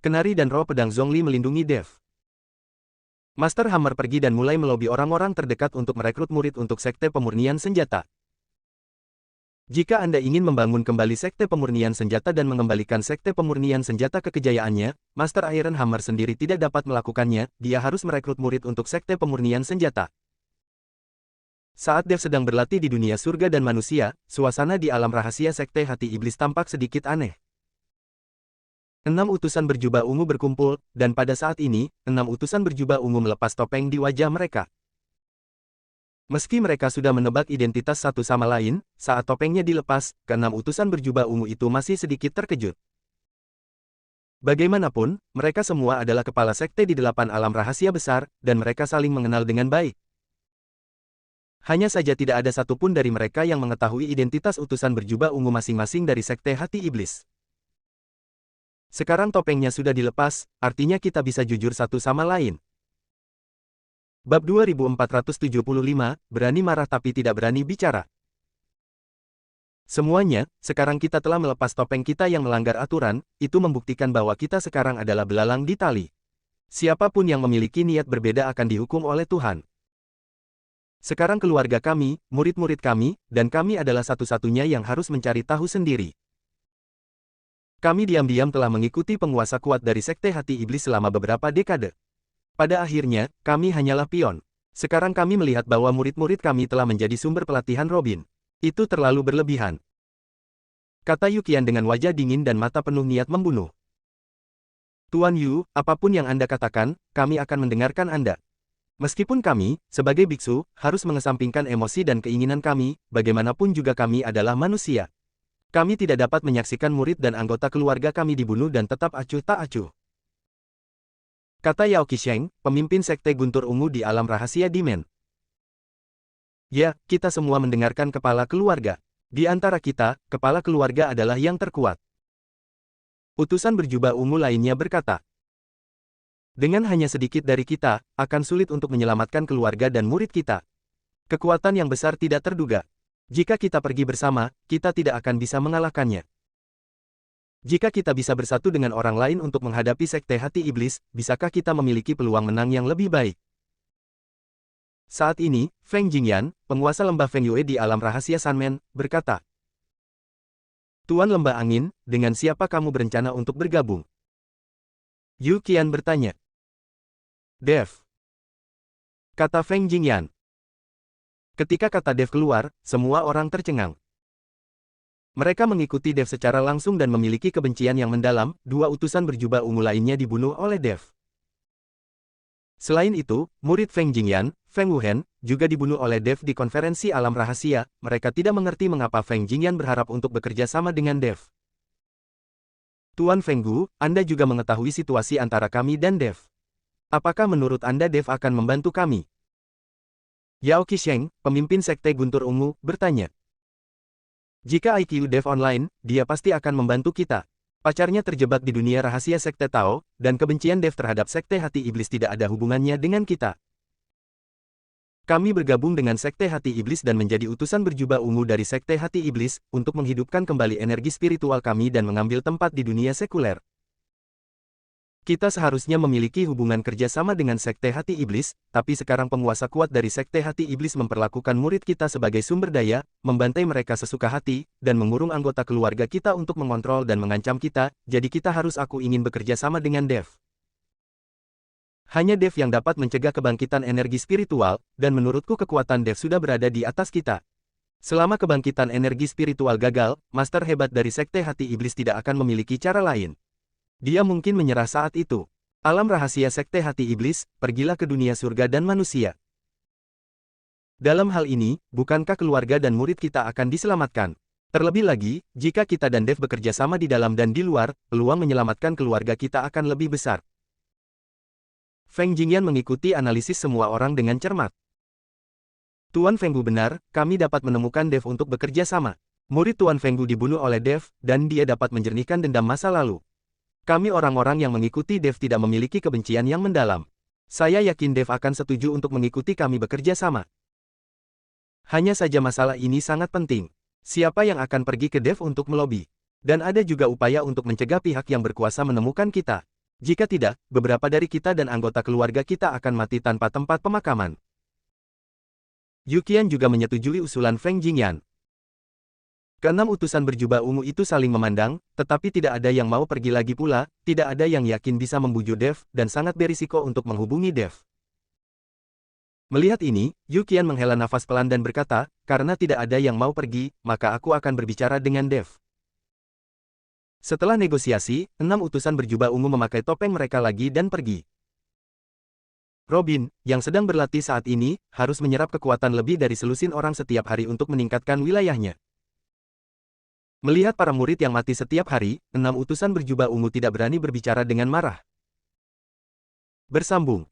Kenari dan roh pedang Zhongli melindungi Dev. Master Hammer pergi dan mulai melobi orang-orang terdekat untuk merekrut murid untuk Sekte Pemurnian Senjata. Jika Anda ingin membangun kembali Sekte Pemurnian Senjata dan mengembalikan Sekte Pemurnian Senjata ke kejayaannya, Master Iron Hammer sendiri tidak dapat melakukannya, dia harus merekrut murid untuk Sekte Pemurnian Senjata. Saat Dev sedang berlatih di dunia surga dan manusia, suasana di alam rahasia Sekte Hati Iblis tampak sedikit aneh. 6 utusan berjubah ungu berkumpul, dan pada saat ini, 6 utusan berjubah ungu melepas topeng di wajah mereka. Meski mereka sudah menebak identitas satu sama lain, saat topengnya dilepas, ke-6 utusan berjubah ungu itu masih sedikit terkejut. Bagaimanapun, mereka semua adalah kepala sekte di 8 alam rahasia besar, dan mereka saling mengenal dengan baik. Hanya saja tidak ada satupun dari mereka yang mengetahui identitas utusan berjubah ungu masing-masing dari Sekte Hati Iblis. Sekarang topengnya sudah dilepas, artinya kita bisa jujur satu sama lain. Bab 2475, berani marah tapi tidak berani bicara. Semuanya, sekarang kita telah melepas topeng kita yang melanggar aturan, itu membuktikan bahwa kita sekarang adalah belalang di tali. Siapapun yang memiliki niat berbeda akan dihukum oleh Tuhan. Sekarang keluarga kami, murid-murid kami, dan kami adalah satu-satunya yang harus mencari tahu sendiri. Kami diam-diam telah mengikuti penguasa kuat dari Sekte Hati Iblis selama beberapa dekade. Pada akhirnya, kami hanyalah pion. Sekarang kami melihat bahwa murid-murid kami telah menjadi sumber pelatihan Robin. Itu terlalu berlebihan. Kata Yu Qian dengan wajah dingin dan mata penuh niat membunuh. Tuan Yu, apapun yang Anda katakan, kami akan mendengarkan Anda. Meskipun kami, sebagai biksu, harus mengesampingkan emosi dan keinginan kami, bagaimanapun juga kami adalah manusia. Kami tidak dapat menyaksikan murid dan anggota keluarga kami dibunuh dan tetap acuh tak acuh. Kata Yao Qisheng, pemimpin Sekte Guntur Ungu di alam rahasia Dimen. Ya, kita semua mendengarkan kepala keluarga. Di antara kita, kepala keluarga adalah yang terkuat. Utusan berjubah ungu lainnya berkata. Dengan hanya sedikit dari kita, akan sulit untuk menyelamatkan keluarga dan murid kita. Kekuatan yang besar tidak terduga. Jika kita pergi bersama, kita tidak akan bisa mengalahkannya. Jika kita bisa bersatu dengan orang lain untuk menghadapi Sekte Hati Iblis, bisakah kita memiliki peluang menang yang lebih baik? Saat ini, Feng Jingyan, penguasa lembah Feng Yue di alam rahasia Sanmen, berkata, Tuan Lembah Angin, dengan siapa kamu berencana untuk bergabung? Yu Qian bertanya. Dev. Kata Feng Jingyan. Ketika kata Dev keluar, semua orang tercengang. Mereka mengikuti Dev secara langsung dan memiliki kebencian yang mendalam. 2 utusan berjubah ungu lainnya dibunuh oleh Dev. Selain itu, murid Feng Jingyan, Feng Wuhen, juga dibunuh oleh Dev di konferensi alam rahasia. Mereka tidak mengerti mengapa Feng Jingyan berharap untuk bekerja sama dengan Dev. Tuan Feng Gu, Anda juga mengetahui situasi antara kami dan Dev. Apakah menurut Anda Dev akan membantu kami? Yao Qisheng, pemimpin Sekte Guntur Ungu, bertanya. Jika IQ Dev online, dia pasti akan membantu kita. Pacarnya terjebak di dunia rahasia Sekte Tao, dan kebencian Dev terhadap Sekte Hati Iblis tidak ada hubungannya dengan kita. Kami bergabung dengan Sekte Hati Iblis dan menjadi utusan berjubah ungu dari Sekte Hati Iblis, untuk menghidupkan kembali energi spiritual kami dan mengambil tempat di dunia sekuler. Kita seharusnya memiliki hubungan kerjasama dengan Sekte Hati Iblis, tapi sekarang penguasa kuat dari Sekte Hati Iblis memperlakukan murid kita sebagai sumber daya, membantai mereka sesuka hati, dan mengurung anggota keluarga kita untuk mengontrol dan mengancam kita, jadi kita harus aku ingin bekerja sama dengan Dev. Hanya Dev yang dapat mencegah kebangkitan energi spiritual, dan menurutku kekuatan Dev sudah berada di atas kita. Selama kebangkitan energi spiritual gagal, master hebat dari Sekte Hati Iblis tidak akan memiliki cara lain. Dia mungkin menyerah saat itu. Alam rahasia Sekte Hati Iblis, pergilah ke dunia surga dan manusia. Dalam hal ini, bukankah keluarga dan murid kita akan diselamatkan? Terlebih lagi, jika kita dan Dev bekerja sama di dalam dan di luar, peluang menyelamatkan keluarga kita akan lebih besar. Feng Jingyan mengikuti analisis semua orang dengan cermat. Tuan Fenggu benar, kami dapat menemukan Dev untuk bekerja sama. Murid Tuan Fenggu dibunuh oleh Dev, dan dia dapat menjernihkan dendam masa lalu. Kami orang-orang yang mengikuti Dev tidak memiliki kebencian yang mendalam. Saya yakin Dev akan setuju untuk mengikuti kami bekerja sama. Hanya saja masalah ini sangat penting. Siapa yang akan pergi ke Dev untuk melobi? Dan ada juga upaya untuk mencegah pihak yang berkuasa menemukan kita. Jika tidak, beberapa dari kita dan anggota keluarga kita akan mati tanpa tempat pemakaman. Yu Qian juga menyetujui usulan Feng Jingyan. Keenam utusan berjubah ungu itu saling memandang, tetapi tidak ada yang mau pergi lagi pula, tidak ada yang yakin bisa membujuk Dev, dan sangat berisiko untuk menghubungi Dev. Melihat ini, Yu Qian menghela nafas pelan dan berkata, karena tidak ada yang mau pergi, maka aku akan berbicara dengan Dev. Setelah negosiasi, 6 utusan berjubah ungu memakai topeng mereka lagi dan pergi. Robin, yang sedang berlatih saat ini, harus menyerap kekuatan lebih dari selusin orang setiap hari untuk meningkatkan wilayahnya. Melihat para murid yang mati setiap hari, 6 utusan berjubah ungu tidak berani berbicara dengan marah. Bersambung.